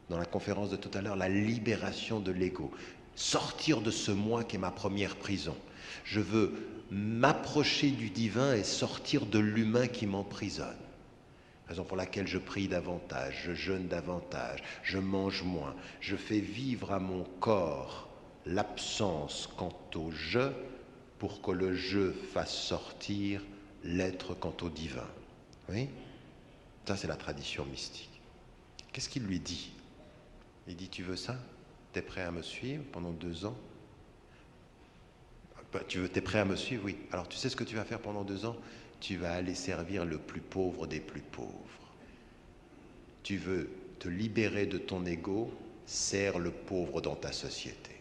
Dans la conférence de tout à l'heure, la libération de l'ego. Sortir de ce moi qui est ma première prison. Je veux m'approcher du divin et sortir de l'humain qui m'emprisonne. Raison pour laquelle je prie davantage, je jeûne davantage, je mange moins, je fais vivre à mon corps l'absence quant au je pour que le je fasse sortir l'être quant au divin. Oui? Ça, c'est la tradition mystique. Qu'est-ce qu'il lui dit? Il dit, tu veux ça? T'es prêt à me suivre pendant 2 ans? T'es prêt à me suivre? Oui. Alors, tu sais ce que tu vas faire pendant 2 ans? Tu vas aller servir le plus pauvre des plus pauvres. Tu veux te libérer de ton ego, sers le pauvre dans ta société.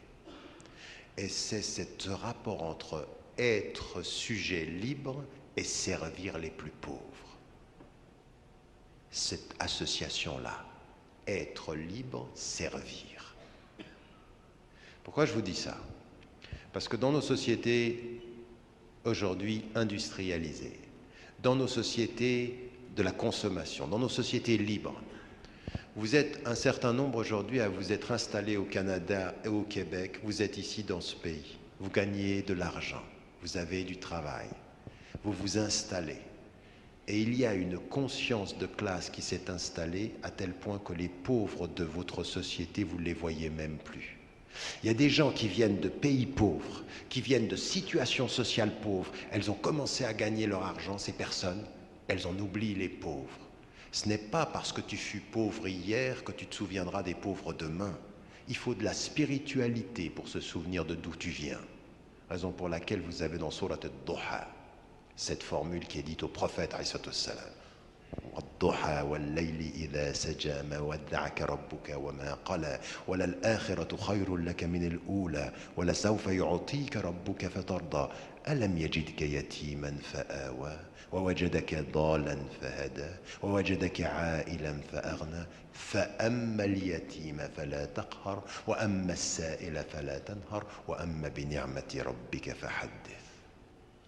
Et c'est ce rapport entre être sujet libre et servir les plus pauvres. Cette association-là, être libre, servir. Pourquoi je vous dis ça? Parce que dans nos sociétés aujourd'hui industrialisées, dans nos sociétés de la consommation, dans nos sociétés libres, vous êtes un certain nombre aujourd'hui à vous être installés au Canada et au Québec, vous êtes ici dans ce pays, vous gagnez de l'argent, vous avez du travail, vous vous installez. Et il y a une conscience de classe qui s'est installée à tel point que les pauvres de votre société, vous ne les voyez même plus. Il y a des gens qui viennent de pays pauvres, qui viennent de situations sociales pauvres. Elles ont commencé à gagner leur argent, ces personnes, elles en oublient les pauvres. Ce n'est pas parce que tu fus pauvre hier que tu te souviendras des pauvres demain. Il faut de la spiritualité pour se souvenir de d'où tu viens. Raison pour laquelle vous avez dans Surat al-Duha cette formule qui est dite au prophète alayhi salam. والضحى والليل إذا سجى ما ودعك ربك وما قلى وللآخرة خير لك من الأولى ولسوف يعطيك ربك فترضى ألم يجدك يتيما فآوى ووجدك ضالا فهدى ووجدك عائلا فأغنى فأما اليتيم فلا تقهر وأما السائل فلا تنهر وأما بنعمة ربك فحدث.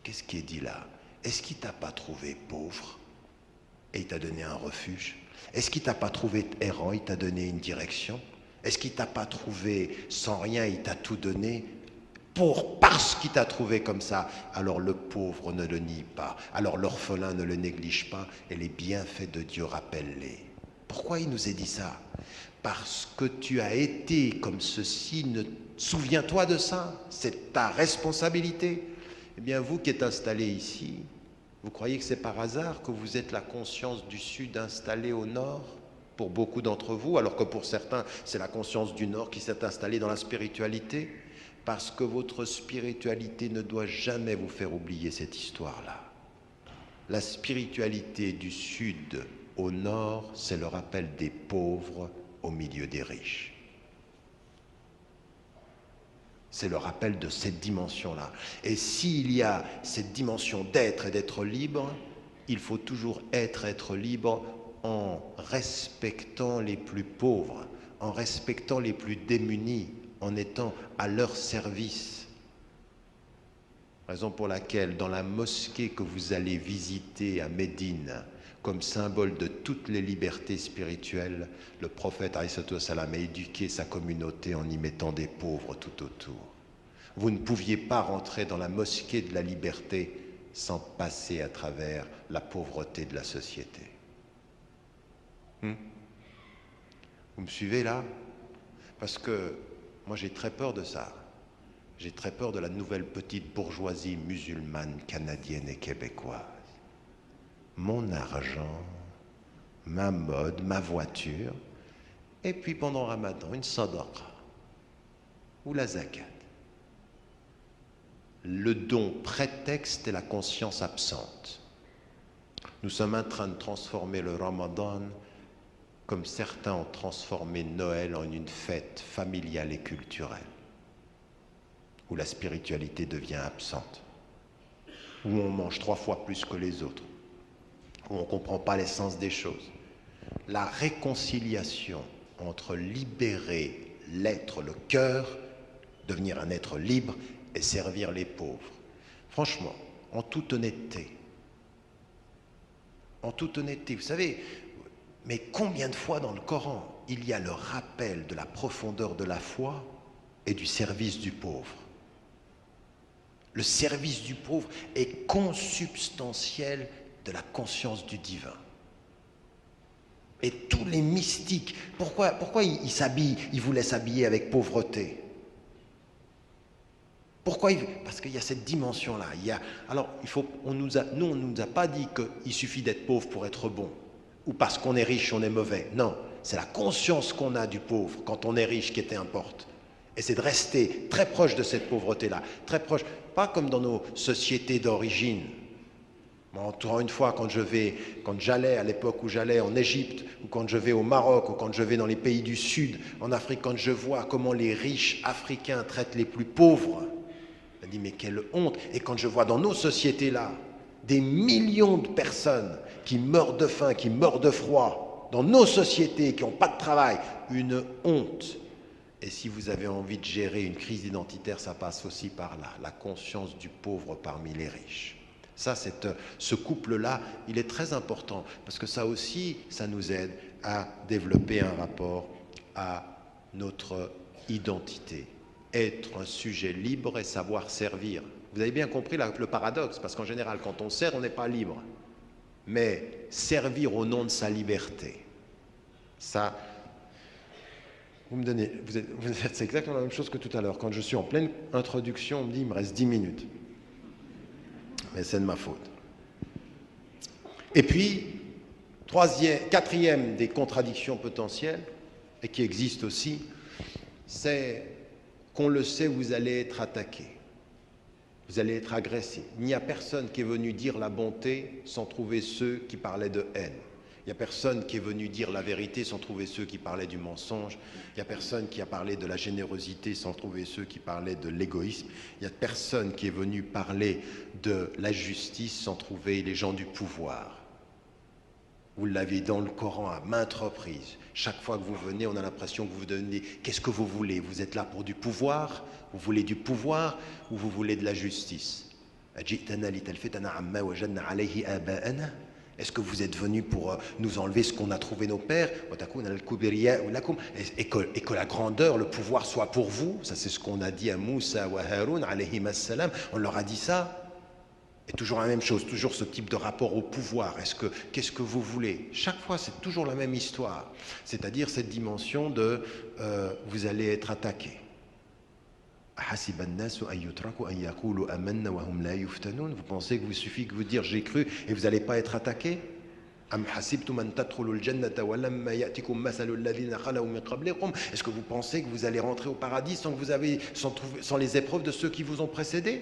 Qu'est-ce qui est dit là? Est-ce qu'il t'a pas trouvé pauvre et il t'a donné un refuge? Est-ce qu'il t'a pas trouvé errant, il t'a donné une direction? Est-ce qu'il t'a pas trouvé sans rien, il t'a tout donné? Parce qu'il t'a trouvé comme ça, alors le pauvre ne le nie pas, alors l'orphelin ne le néglige pas, et les bienfaits de Dieu rappelle-les. Pourquoi il nous a dit ça? Parce que tu as été comme ceci, souviens-toi de ça, c'est ta responsabilité. Eh bien, vous qui êtes installés ici, vous croyez que c'est par hasard que vous êtes la conscience du Sud installée au Nord, pour beaucoup d'entre vous, alors que pour certains, c'est la conscience du Nord qui s'est installée dans la spiritualité? Parce que votre spiritualité ne doit jamais vous faire oublier cette histoire-là. La spiritualité du Sud au Nord, c'est le rappel des pauvres au milieu des riches. C'est le rappel de cette dimension-là. Et s'il y a cette dimension d'être et d'être libre, il faut toujours être libre en respectant les plus pauvres, en respectant les plus démunis, en étant à leur service. Raison pour laquelle, dans la mosquée que vous allez visiter à Médine, comme symbole de toutes les libertés spirituelles, le prophète alayhi salam a éduqué sa communauté en y mettant des pauvres tout autour. Vous ne pouviez pas rentrer dans la mosquée de la liberté sans passer à travers la pauvreté de la société. Vous me suivez là? Parce que moi j'ai très peur de ça. J'ai très peur de la nouvelle petite bourgeoisie musulmane, canadienne et québécoise. Mon argent, ma mode, ma voiture, et puis pendant Ramadan, une sadaqa ou la zakat. Le don prétexte et la conscience absente. Nous sommes en train de transformer le Ramadan comme certains ont transformé Noël en une fête familiale et culturelle, où la spiritualité devient absente, où on mange 3 fois plus que les autres, où on ne comprend pas l'essence des choses. La réconciliation entre libérer l'être, le cœur, devenir un être libre et servir les pauvres. Franchement, en toute honnêteté, vous savez, mais combien de fois dans le Coran il y a le rappel de la profondeur de la foi et du service du pauvre? Le service du pauvre est consubstantiel de la conscience du divin. Et tous les mystiques, pourquoi ils s'habillent, ils voulaient s'habiller avec pauvreté? Pourquoi Parce qu'il y a cette dimension-là. Alors, on ne nous a pas dit qu'il suffit d'être pauvre pour être bon, ou parce qu'on est riche, on est mauvais. Non, c'est la conscience qu'on a du pauvre quand on est riche qui importe. Et c'est de rester très proche de cette pauvreté-là, très proche, pas comme dans nos sociétés d'origine. Encore une fois, quand j'allais à l'époque où j'allais en Égypte, ou quand je vais au Maroc, ou quand je vais dans les pays du Sud, en Afrique, quand je vois comment les riches africains traitent les plus pauvres, je me dis mais quelle honte. Et quand je vois dans nos sociétés-là des millions de personnes qui meurent de faim, qui meurent de froid, dans nos sociétés, qui n'ont pas de travail, une honte. Et si vous avez envie de gérer une crise identitaire, ça passe aussi par là, la conscience du pauvre parmi les riches. Ça, ce couple-là, il est très important, parce que ça aussi, ça nous aide à développer un rapport à notre identité. Être un sujet libre et savoir servir. Vous avez bien compris le paradoxe, parce qu'en général, quand on sert, on n'est pas libre. Mais servir au nom de sa liberté, ça... C'est exactement la même chose que tout à l'heure. Quand je suis en pleine introduction, on me dit il me reste 10 minutes. Mais c'est de ma faute. Et puis, quatrième des contradictions potentielles, et qui existent aussi, c'est qu'on le sait, vous allez être attaqué. Vous allez être agressé. Il n'y a personne qui est venu dire la bonté sans trouver ceux qui parlaient de haine. Il n'y a personne qui est venu dire la vérité sans trouver ceux qui parlaient du mensonge. Il n'y a personne qui a parlé de la générosité sans trouver ceux qui parlaient de l'égoïsme. Il n'y a personne qui est venu parler de la justice sans trouver les gens du pouvoir. Vous l'avez dans le Coran à maintes reprises. Chaque fois que vous venez, on a l'impression que vous donnez. Qu'est-ce que vous voulez? Vous êtes là pour du pouvoir? Vous voulez du pouvoir ou vous voulez de la justice? Est-ce que vous êtes venus pour nous enlever ce qu'on a trouvé nos pères et que la grandeur, le pouvoir soit pour vous? Ça, c'est ce qu'on a dit à Moussa ou à Haroun, alayhim assalam. On leur a dit ça. Et toujours la même chose, toujours ce type de rapport au pouvoir. Qu'est-ce que vous voulez? Chaque fois, c'est toujours la même histoire. C'est-à-dire cette dimension de vous allez être attaqué. Vous pensez qu'il vous suffit que vous dire j'ai cru et vous n'allez pas être attaqué? Est-ce que vous pensez que vous allez rentrer au paradis sans les épreuves de ceux qui vous ont précédés?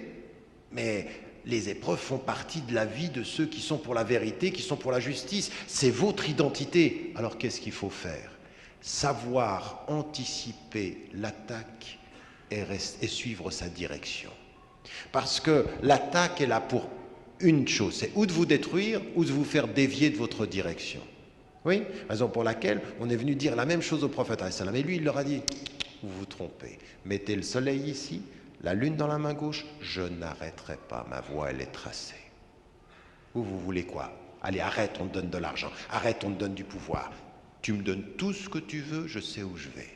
Mais les épreuves font partie de la vie de ceux qui sont pour la vérité, qui sont pour la justice. C'est votre identité. Alors qu'est-ce qu'il faut faire? Savoir anticiper l'attaque et suivre sa direction. Parce que l'attaque est là pour une chose, c'est ou de vous détruire ou de vous faire dévier de votre direction. Oui, raison pour laquelle on est venu dire la même chose au prophète. Et lui, il leur a dit, vous vous trompez. Mettez le soleil ici, la lune dans la main gauche, je n'arrêterai pas, ma voie, elle est tracée. Vous voulez quoi? Allez, arrête, on te donne de l'argent. Arrête, on te donne du pouvoir. Tu me donnes tout ce que tu veux, je sais où je vais.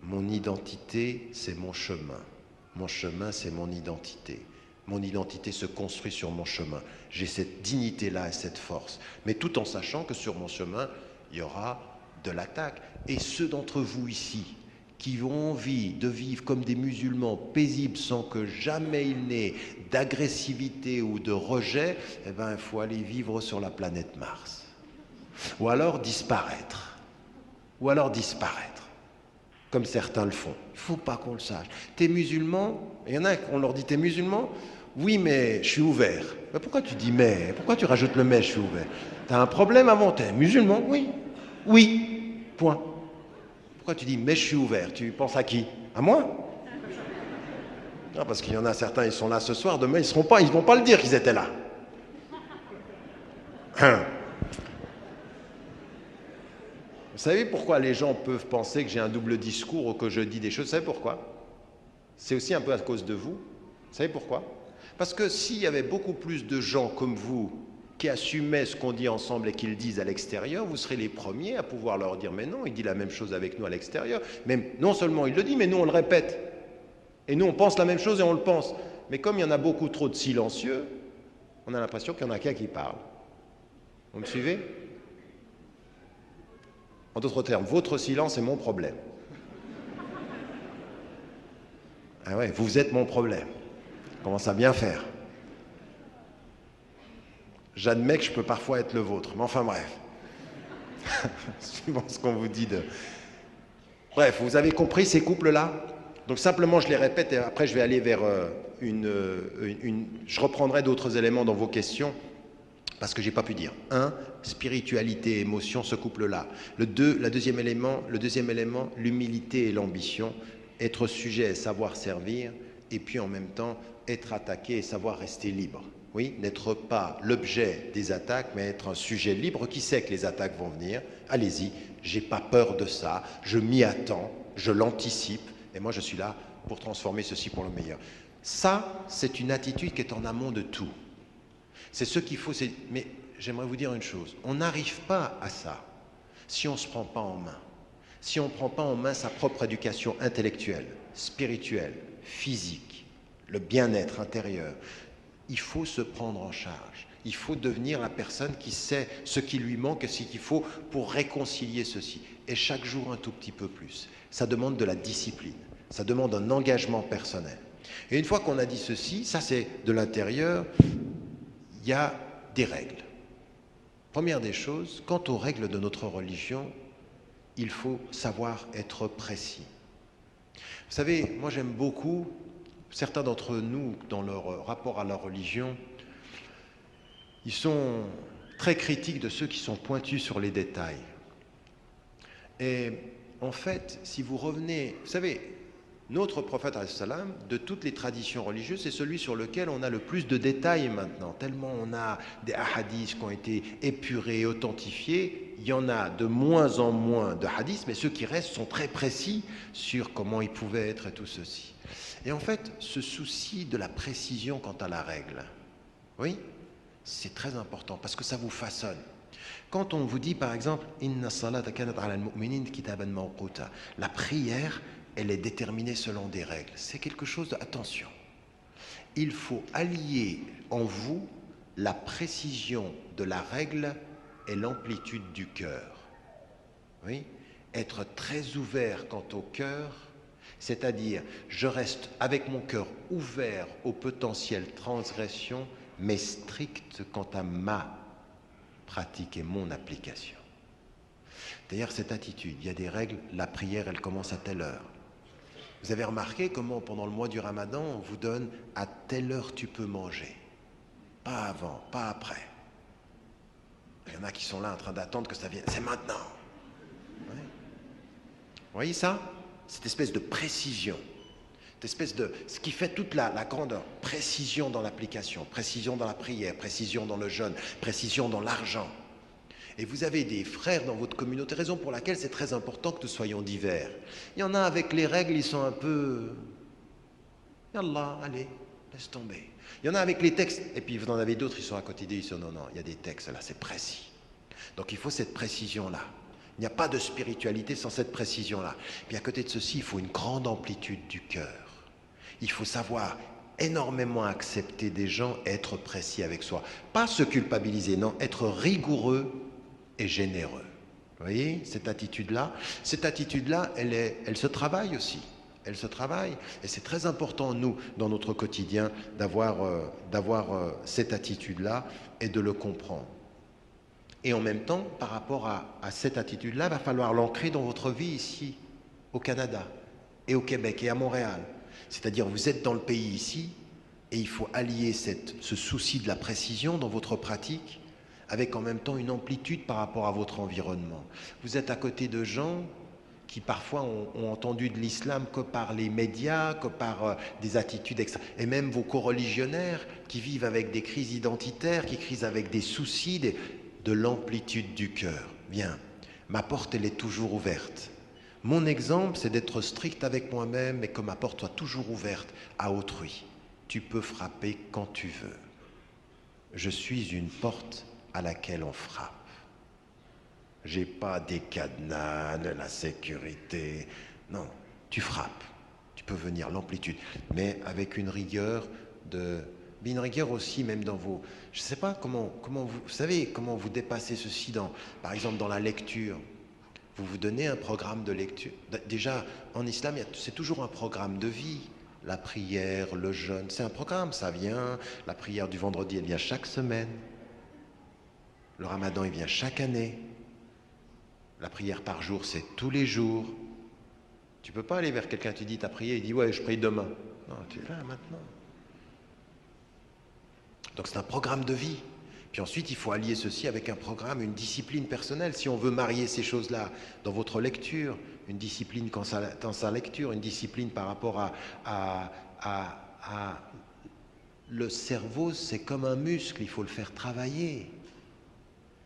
Mon identité, c'est mon chemin. Mon chemin, c'est mon identité. Mon identité se construit sur mon chemin. J'ai cette dignité-là et cette force. Mais tout en sachant que sur mon chemin, il y aura de l'attaque. Et ceux d'entre vous ici qui ont envie de vivre comme des musulmans paisibles sans que jamais il n'ait d'agressivité ou de rejet, eh ben, il faut aller vivre sur la planète Mars. Ou alors disparaître. Ou alors disparaître. Comme certains le font. Il ne faut pas qu'on le sache. T'es musulman? Il y en a, on leur dit, t'es musulman? Oui, mais je suis ouvert. Mais pourquoi tu dis mais? Pourquoi tu rajoutes le mais, je suis ouvert? T'as un problème avant, t'es musulman? Oui. Oui. Point. Pourquoi tu dis mais je suis ouvert? Tu penses à qui? À moi? Non, parce qu'il y en a certains, ils sont là ce soir, demain, ils ne vont pas le dire qu'ils étaient là. Vous savez pourquoi les gens peuvent penser que j'ai un double discours ou que je dis des choses? Vous savez pourquoi? C'est aussi un peu à cause de vous. Vous savez pourquoi? Parce que s'il y avait beaucoup plus de gens comme vous qui assumaient ce qu'on dit ensemble et qui le disent à l'extérieur, vous serez les premiers à pouvoir leur dire mais non, il dit la même chose avec nous à l'extérieur. Même non seulement il le dit, mais nous on le répète. Et nous on pense la même chose et on le pense. Mais comme il y en a beaucoup trop de silencieux, on a l'impression qu'il n'y en a qu'un qui parle. Vous me suivez? En d'autres termes, votre silence est mon problème. Ah ouais, vous êtes mon problème. Je commence à bien faire. J'admets que je peux parfois être le vôtre, mais enfin bref. Suivant ce qu'on vous dit de... Bref, vous avez compris ces couples-là? Donc simplement, je les répète et après je vais aller vers Je reprendrai d'autres éléments dans vos questions parce que j'ai pas pu dire. 1, spiritualité et émotion, ce couple-là. Le deuxième élément, l'humilité et l'ambition. Être sujet et savoir servir, et puis en même temps, être attaqué et savoir rester libre. Oui, n'être pas l'objet des attaques, mais être un sujet libre qui sait que les attaques vont venir. Allez-y, j'ai pas peur de ça, je m'y attends, je l'anticipe, et moi je suis là pour transformer ceci pour le meilleur. Ça, c'est une attitude qui est en amont de tout. C'est ce qu'il faut. Mais j'aimerais vous dire une chose, on n'arrive pas à ça si on ne se prend pas en main. Si on ne prend pas en main sa propre éducation intellectuelle, spirituelle, physique, le bien-être intérieur, il faut se prendre en charge. Il faut devenir la personne qui sait ce qui lui manque et ce qu'il faut pour réconcilier ceci. Et chaque jour un tout petit peu plus. Ça demande de la discipline, ça demande un engagement personnel. Et une fois qu'on a dit ceci, ça c'est de l'intérieur, il y a des règles. Première des choses, quant aux règles de notre religion, il faut savoir être précis. Vous savez, moi j'aime beaucoup, certains d'entre nous, dans leur rapport à leur religion, ils sont très critiques de ceux qui sont pointus sur les détails. Et en fait, si vous revenez, vous savez, notre prophète, de toutes les traditions religieuses, c'est celui sur lequel on a le plus de détails maintenant. Tellement on a des hadiths qui ont été épurés, authentifiés, il y en a de moins en moins de hadiths, mais ceux qui restent sont très précis sur comment ils pouvaient être et tout ceci. Et en fait, ce souci de la précision quant à la règle, oui, c'est très important parce que ça vous façonne. Quand on vous dit par exemple « Inna salata kanat ala al-mu'minin kitaban mawquta », la prière, elle est déterminée selon des règles. C'est quelque chose de... Attention, il faut allier en vous la précision de la règle et l'amplitude du cœur. Oui, être très ouvert quant au cœur, c'est-à-dire je reste avec mon cœur ouvert aux potentielles transgressions, mais strict quant à ma pratique et mon application. D'ailleurs, cette attitude, il y a des règles, la prière, elle commence à telle heure. Vous avez remarqué comment pendant le mois du Ramadan, on vous donne à telle heure tu peux manger. Pas avant, pas après. Il y en a qui sont là en train d'attendre que ça vienne. C'est maintenant. Ouais. Vous voyez ça? Cette espèce de précision. Cette espèce de... Ce qui fait toute la grandeur. Précision dans l'application, précision dans la prière, précision dans le jeûne, précision dans l'argent. Et vous avez des frères dans votre communauté, raison pour laquelle c'est très important que nous soyons divers. Il y en a avec les règles, ils sont un peu... Yallah, allez, laisse tomber. Il y en a avec les textes, et puis vous en avez d'autres, ils sont à côté d'eux, ils sont non, il y a des textes, là, c'est précis. Donc il faut cette précision-là. Il n'y a pas de spiritualité sans cette précision-là. Puis à côté de ceci, il faut une grande amplitude du cœur. Il faut savoir énormément accepter des gens, être précis avec soi. Pas se culpabiliser, non, être rigoureux et généreux. Vous voyez, cette attitude-là, elle se travaille aussi. Elle se travaille et c'est très important, nous, dans notre quotidien, d'avoir cette attitude-là et de le comprendre. Et en même temps, par rapport à cette attitude-là, il va falloir l'ancrer dans votre vie ici, au Canada, et au Québec, et à Montréal. C'est-à-dire, vous êtes dans le pays ici, et il faut allier ce souci de la précision dans votre pratique avec en même temps une amplitude par rapport à votre environnement. Vous êtes à côté de gens qui parfois ont entendu de l'islam que par les médias, que par des attitudes extra... Et même vos coreligionnaires qui vivent avec des crises identitaires, qui vivent avec des soucis, de l'amplitude du cœur. Bien, ma porte, elle est toujours ouverte. Mon exemple, c'est d'être strict avec moi-même et que ma porte soit toujours ouverte à autrui. Tu peux frapper quand tu veux. Je suis une porte à laquelle on frappe. J'ai pas des cadenas, de la sécurité. Non, tu frappes. Tu peux venir, l'amplitude. Mais avec une rigueur une rigueur aussi même dans vos... Je ne sais pas comment vous savez comment vous dépassez ceci par exemple dans la lecture. Vous vous donnez un programme de lecture. Déjà, en islam, c'est toujours un programme de vie. la prière, le jeûne, c'est un programme, ça vient. La prière du vendredi, elle vient chaque semaine. Le ramadan, il vient chaque année. La prière par jour, c'est tous les jours. Tu ne peux pas aller vers quelqu'un, tu dis, t'as prié, il dit, ouais, je prie demain. Non, tu es là maintenant. Donc c'est un programme de vie. Puis ensuite, il faut allier ceci avec un programme, une discipline personnelle. Si on veut marier ces choses-là dans votre lecture, une discipline dans sa lecture, une discipline par rapport à le cerveau, c'est comme un muscle, il faut le faire travailler.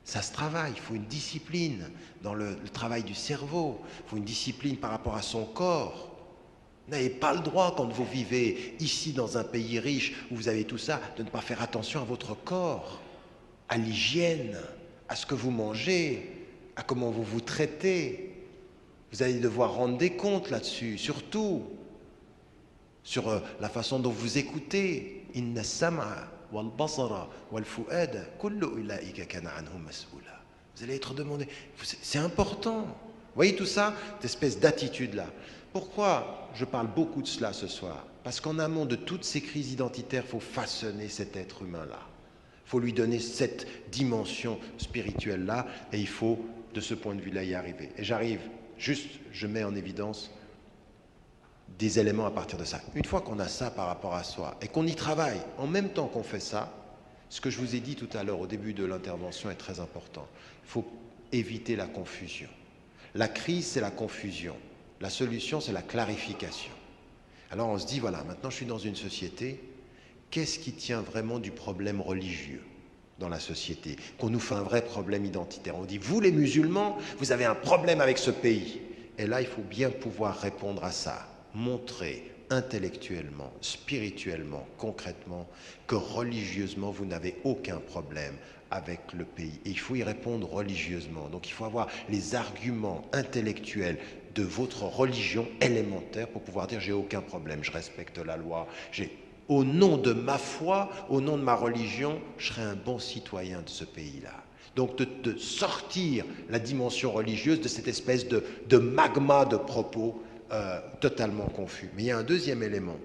Ça se travaille, il faut une discipline dans le travail du cerveau, il faut une discipline par rapport à son corps. Vous n'avez pas le droit, quand vous vivez ici dans un pays riche où vous avez tout ça, de ne pas faire attention à votre corps, à l'hygiène, à ce que vous mangez, à comment vous vous traitez. Vous allez devoir rendre des comptes là-dessus, surtout sur la façon dont vous écoutez. Inna sam'a wal basara wal fu'ada kullu ulaika kana anhum mas'oula. Vous allez être demandé. C'est important. Vous voyez tout ça, cette espèce d'attitude-là. Pourquoi je parle beaucoup de cela ce soir? Parce qu'en amont de toutes ces crises identitaires, il faut façonner cet être humain-là. Il faut lui donner cette dimension spirituelle-là et il faut, de ce point de vue-là, y arriver. Et j'arrive, juste, je mets en évidence des éléments à partir de ça. Une fois qu'on a ça par rapport à soi et qu'on y travaille, en même temps qu'on fait ça, ce que je vous ai dit tout à l'heure au début de l'intervention est très important. Il faut éviter la confusion. La crise, c'est la confusion. La solution, c'est la clarification. Alors on se dit, voilà, maintenant je suis dans une société, qu'est-ce qui tient vraiment du problème religieux dans la société? Qu'on nous fait un vrai problème identitaire. On dit, vous les musulmans, vous avez un problème avec ce pays. Et là, il faut bien pouvoir répondre à ça. Montrer intellectuellement, spirituellement, concrètement, que religieusement, vous n'avez aucun problème avec le pays. Et il faut y répondre religieusement. Donc il faut avoir les arguments intellectuels de votre religion élémentaire pour pouvoir dire j'ai aucun problème, je respecte la loi, au nom de ma foi, au nom de ma religion, je serai un bon citoyen de ce pays-là. Donc de sortir la dimension religieuse de cette espèce de magma de propos totalement confus. Mais il y a un deuxième élément,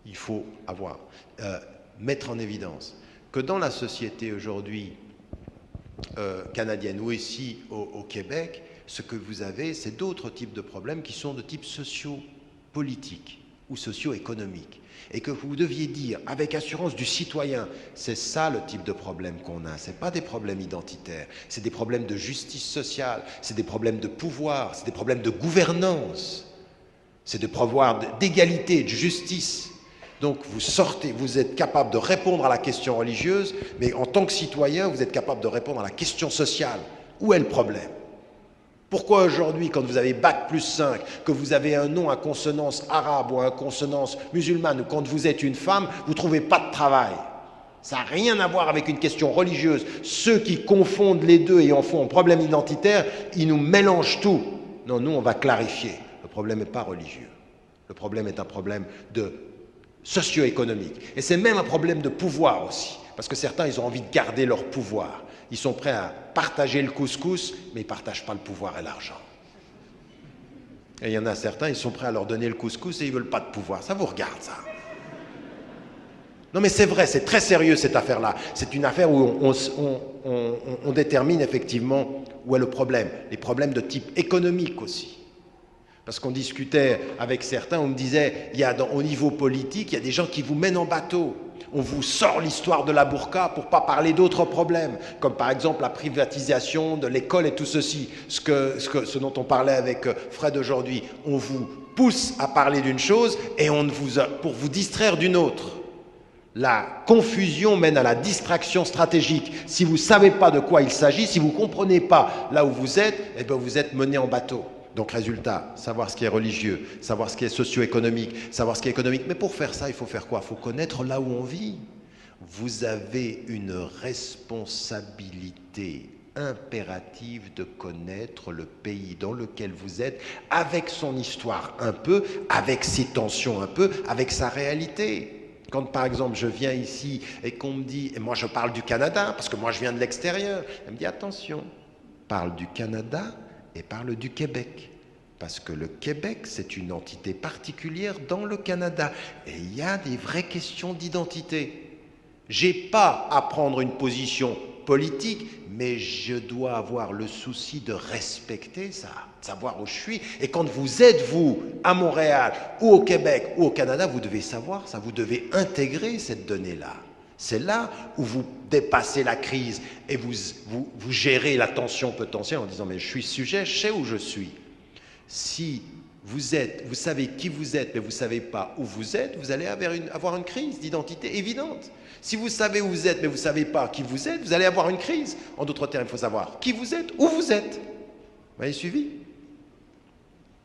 il faut mettre en évidence que dans la société aujourd'hui canadienne ou ici au Québec, ce que vous avez, c'est d'autres types de problèmes qui sont de type socio-politique ou socio-économique. Et que vous deviez dire, avec assurance du citoyen, c'est ça le type de problème qu'on a. Ce n'est pas des problèmes identitaires, c'est des problèmes de justice sociale, c'est des problèmes de pouvoir, c'est des problèmes de gouvernance, c'est des problèmes d'égalité, de justice. Donc vous sortez, vous êtes capable de répondre à la question religieuse, mais en tant que citoyen, vous êtes capable de répondre à la question sociale. Où est le problème? Pourquoi aujourd'hui, quand vous avez Bac plus 5, que vous avez un nom à consonance arabe ou à consonance musulmane, ou quand vous êtes une femme, vous ne trouvez pas de travail? Ça n'a rien à voir avec une question religieuse. Ceux qui confondent les deux et en font un problème identitaire, ils nous mélangent tout. Non, nous, on va clarifier. Le problème n'est pas religieux. Le problème est un problème socio-économique. Et c'est même un problème de pouvoir aussi. Parce que certains, ils ont envie de garder leur pouvoir. Ils sont prêts à partager le couscous, mais ils ne partagent pas le pouvoir et l'argent. Et il y en a certains, ils sont prêts à leur donner le couscous et ils ne veulent pas de pouvoir. Ça vous regarde, ça? Non, mais c'est vrai, c'est très sérieux cette affaire-là. C'est une affaire où on détermine effectivement où est le problème. Les problèmes de type économique aussi. Parce qu'on discutait avec certains, on me disait, au niveau politique, il y a des gens qui vous mènent en bateau. On vous sort l'histoire de la burqa pour ne pas parler d'autres problèmes, comme par exemple la privatisation de l'école et tout ceci, ce dont on parlait avec Fred aujourd'hui. On vous pousse à parler d'une chose et pour vous distraire d'une autre. La confusion mène à la distraction stratégique. Si vous ne savez pas de quoi il s'agit, si vous ne comprenez pas là où vous êtes, eh bien vous êtes mené en bateau. Donc résultat, savoir ce qui est religieux, savoir ce qui est socio-économique, savoir ce qui est économique. Mais pour faire ça, il faut faire quoi? Il faut connaître là où on vit. Vous avez une responsabilité impérative de connaître le pays dans lequel vous êtes, avec son histoire un peu, avec ses tensions un peu, avec sa réalité. Quand par exemple je viens ici et qu'on me dit, et moi je parle du Canada, parce que moi je viens de l'extérieur, elle me dit attention, parle du Canada et parle du Québec. parce que le Québec, c'est une entité particulière dans le Canada. Et il y a des vraies questions d'identité. Je n'ai pas à prendre une position politique, mais je dois avoir le souci de respecter ça, de savoir où je suis. Et quand vous êtes, vous, à Montréal, ou au Québec, ou au Canada, vous devez savoir ça, vous devez intégrer cette donnée-là. C'est là où vous dépassez la crise et vous gérez la tension potentielle en disant « mais je suis sujet, je sais où je suis ». Si vous savez qui vous êtes, mais vous ne savez pas où vous êtes, vous allez avoir une crise d'identité évidente. Si vous savez où vous êtes, mais vous ne savez pas qui vous êtes, vous allez avoir une crise. En d'autres termes, il faut savoir qui vous êtes, où vous êtes. Vous m'avez suivi?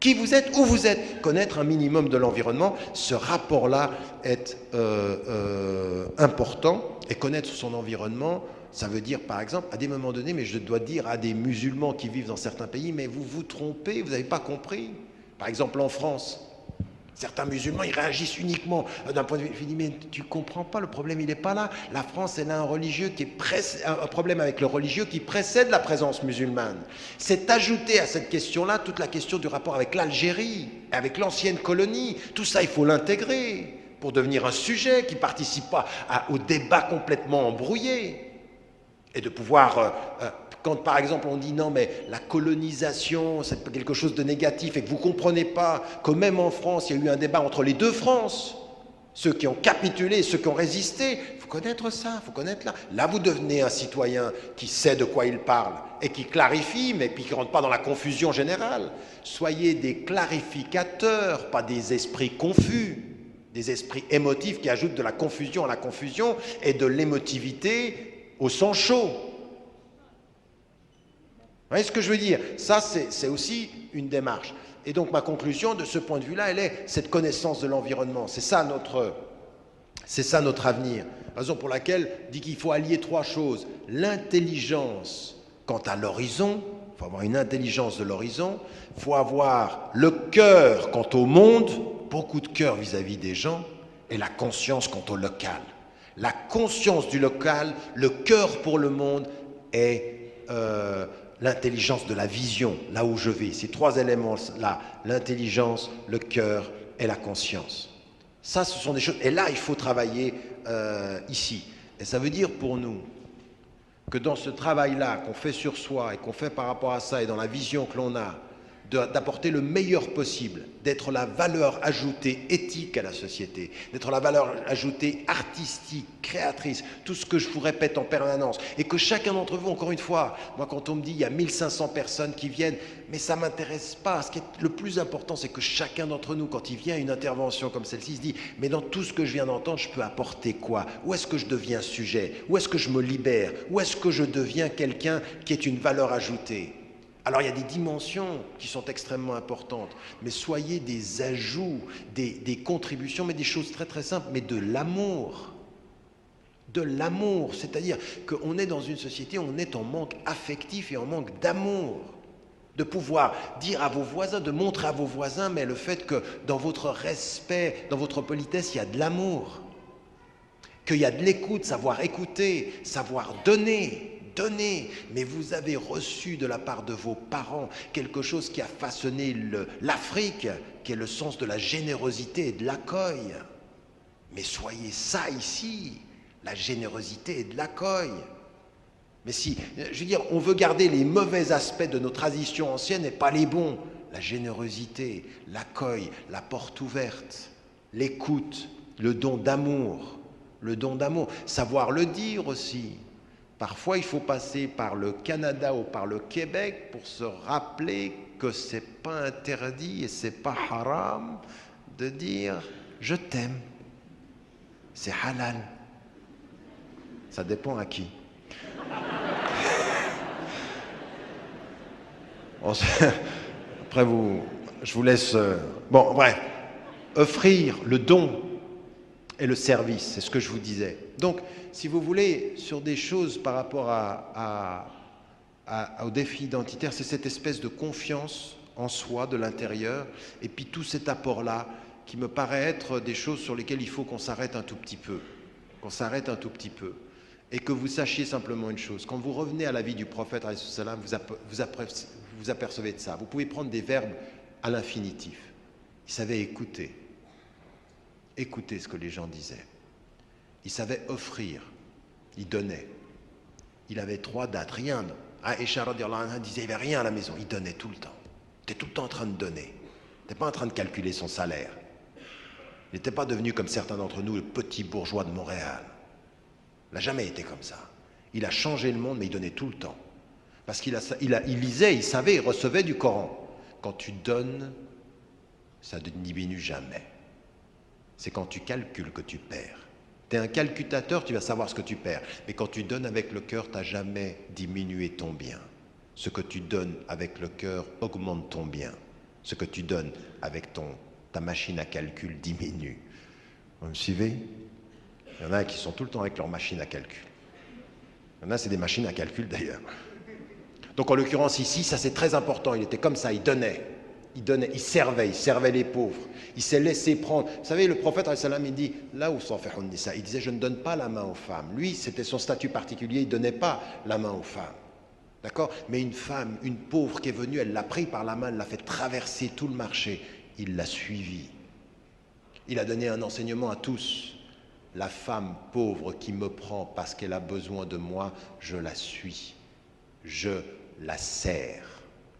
Qui vous êtes, où vous êtes. Connaître un minimum de l'environnement, ce rapport-là est important. Et connaître son environnement, ça veut dire, par exemple, à des moments donnés, mais je dois dire à des musulmans qui vivent dans certains pays, mais vous vous trompez, vous n'avez pas compris. Par exemple, en France, certains musulmans, ils réagissent uniquement d'un point de vue. Je dis, mais tu ne comprends pas, le problème, il n'est pas là. La France, elle a un problème avec le religieux qui précède la présence musulmane. C'est ajouté à cette question-là toute la question du rapport avec l'Algérie, avec l'ancienne colonie. Tout ça, il faut l'intégrer pour devenir un sujet qui ne participe pas au débat complètement embrouillé. Et de pouvoir, quand par exemple on dit non mais la colonisation c'est quelque chose de négatif et que vous ne comprenez pas que même en France il y a eu un débat entre les deux France, ceux qui ont capitulé et ceux qui ont résisté, il faut connaître ça, il faut connaître là. Là vous devenez un citoyen qui sait de quoi il parle et qui clarifie mais puis qui ne rentre pas dans la confusion générale. Soyez des clarificateurs, pas des esprits confus, des esprits émotifs qui ajoutent de la confusion à la confusion et de l'émotivité au sang chaud. Vous voyez ce que je veux dire? Ça, c'est aussi une démarche. Et donc, ma conclusion, de ce point de vue-là, elle est cette connaissance de l'environnement. C'est ça notre avenir. Raison pour laquelle je dis qu'il faut allier trois choses. L'intelligence quant à l'horizon, il faut avoir une intelligence de l'horizon, il faut avoir le cœur quant au monde, beaucoup de cœur vis-à-vis des gens, et la conscience quant au local. La conscience du local, le cœur pour le monde est l'intelligence de la vision, là où je vais. Ces trois éléments-là, l'intelligence, le cœur et la conscience. Ça, ce sont des choses... Et là, il faut travailler ici. Et ça veut dire pour nous que dans ce travail-là qu'on fait sur soi et qu'on fait par rapport à ça et dans la vision que l'on a, d'apporter le meilleur possible, d'être la valeur ajoutée éthique à la société, d'être la valeur ajoutée artistique, créatrice, tout ce que je vous répète en permanence, et que chacun d'entre vous, encore une fois, moi quand on me dit il y a 1500 personnes qui viennent, mais ça ne m'intéresse pas, ce qui est le plus important c'est que chacun d'entre nous, quand il vient à une intervention comme celle-ci, se dit mais dans tout ce que je viens d'entendre, je peux apporter quoi? Où est-ce que je deviens sujet? Où est-ce que je me libère? Où est-ce que je deviens quelqu'un qui est une valeur ajoutée? Alors il y a des dimensions qui sont extrêmement importantes, mais soyez des ajouts, des contributions, mais des choses très très simples, mais de l'amour. De l'amour, c'est-à-dire qu'on est dans une société où on est en manque affectif et en manque d'amour. De pouvoir dire à vos voisins, de montrer à vos voisins, mais le fait que dans votre respect, dans votre politesse, il y a de l'amour. Qu'il y a de l'écoute, savoir écouter, savoir donner, mais vous avez reçu de la part de vos parents quelque chose qui a façonné l'Afrique, qui est le sens de la générosité et de l'accueil. Mais soyez ça ici, la générosité et de l'accueil. Mais si, je veux dire, on veut garder les mauvais aspects de nos traditions anciennes et pas les bons. La générosité, l'accueil, la porte ouverte, l'écoute, le don d'amour, savoir le dire aussi. Parfois, il faut passer par le Canada ou par le Québec pour se rappeler que c'est pas interdit et c'est pas haram de dire « je t'aime ». C'est halal. Ça dépend à qui. Après, je vous laisse... Bon, bref. Offrir le don et le service, c'est ce que je vous disais. Donc, si vous voulez, sur des choses par rapport au défi identitaire, c'est cette espèce de confiance en soi, de l'intérieur, et puis tout cet apport-là, qui me paraît être des choses sur lesquelles il faut qu'on s'arrête un tout petit peu. Et que vous sachiez simplement une chose. Quand vous revenez à la vie du prophète, vous apercevez de ça. Vous pouvez prendre des verbes à l'infinitif. Il savait écouter ce que les gens disaient. Il savait offrir, il donnait. Il avait 3 dates, rien. Aïcha radhiyallahu anha disait, il n'y avait rien à la maison, il donnait tout le temps. Il était tout le temps en train de donner. Il n'était pas en train de calculer son salaire. Il n'était pas devenu, comme certains d'entre nous, le petit bourgeois de Montréal. Il n'a jamais été comme ça. Il a changé le monde, mais il donnait tout le temps. Parce qu'il lisait, il savait, il recevait du Coran. Quand tu donnes, ça ne diminue jamais. C'est quand tu calcules que tu perds. Tu es un calculateur, tu vas savoir ce que tu perds. Mais quand tu donnes avec le cœur, tu n'as jamais diminué ton bien. Ce que tu donnes avec le cœur augmente ton bien. Ce que tu donnes avec ta machine à calcul diminue. Vous me suivez? Il y en a qui sont tout le temps avec leur machine à calcul. Il y en a, c'est des machines à calcul d'ailleurs. Donc en l'occurrence ici, ça c'est très important. Il était comme ça, il donnait, il servait les pauvres. Il s'est laissé prendre. Vous savez, le prophète, il dit, là où il disait, je ne donne pas la main aux femmes. Lui, c'était son statut particulier, il ne donnait pas la main aux femmes. D'accord? Mais une femme, une pauvre qui est venue, elle l'a pris par la main, elle l'a fait traverser tout le marché. Il l'a suivi. Il a donné un enseignement à tous. La femme pauvre qui me prend parce qu'elle a besoin de moi, je la suis. Je la sers.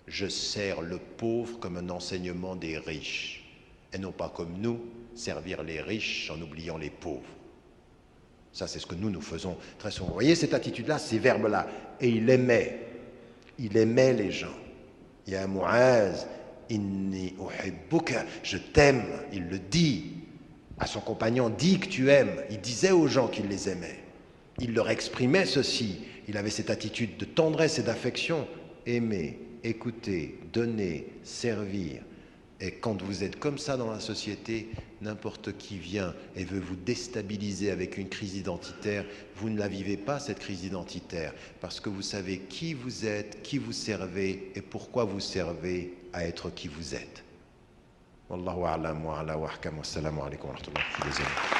Je sers le pauvre comme un enseignement des riches. Et non pas comme nous, servir les riches en oubliant les pauvres. Ça, c'est ce que nous faisons très souvent. Vous voyez cette attitude-là, ces verbes-là. Et il aimait les gens. Ya Mu'az, inni uhibbuka, je t'aime. Il le dit à son compagnon, dis que tu aimes. Il disait aux gens qu'il les aimait. Il leur exprimait ceci. Il avait cette attitude de tendresse et d'affection. Aimer, écouter, donner, servir. Et quand vous êtes comme ça dans la société, n'importe qui vient et veut vous déstabiliser avec une crise identitaire, vous ne la vivez pas, cette crise identitaire, parce que vous savez qui vous êtes, qui vous servez et pourquoi vous servez à être qui vous êtes. Wallahu a'lam wa ala wa ahkam. Wassalamu alaikum wa rahmatullahi wa barakatuh.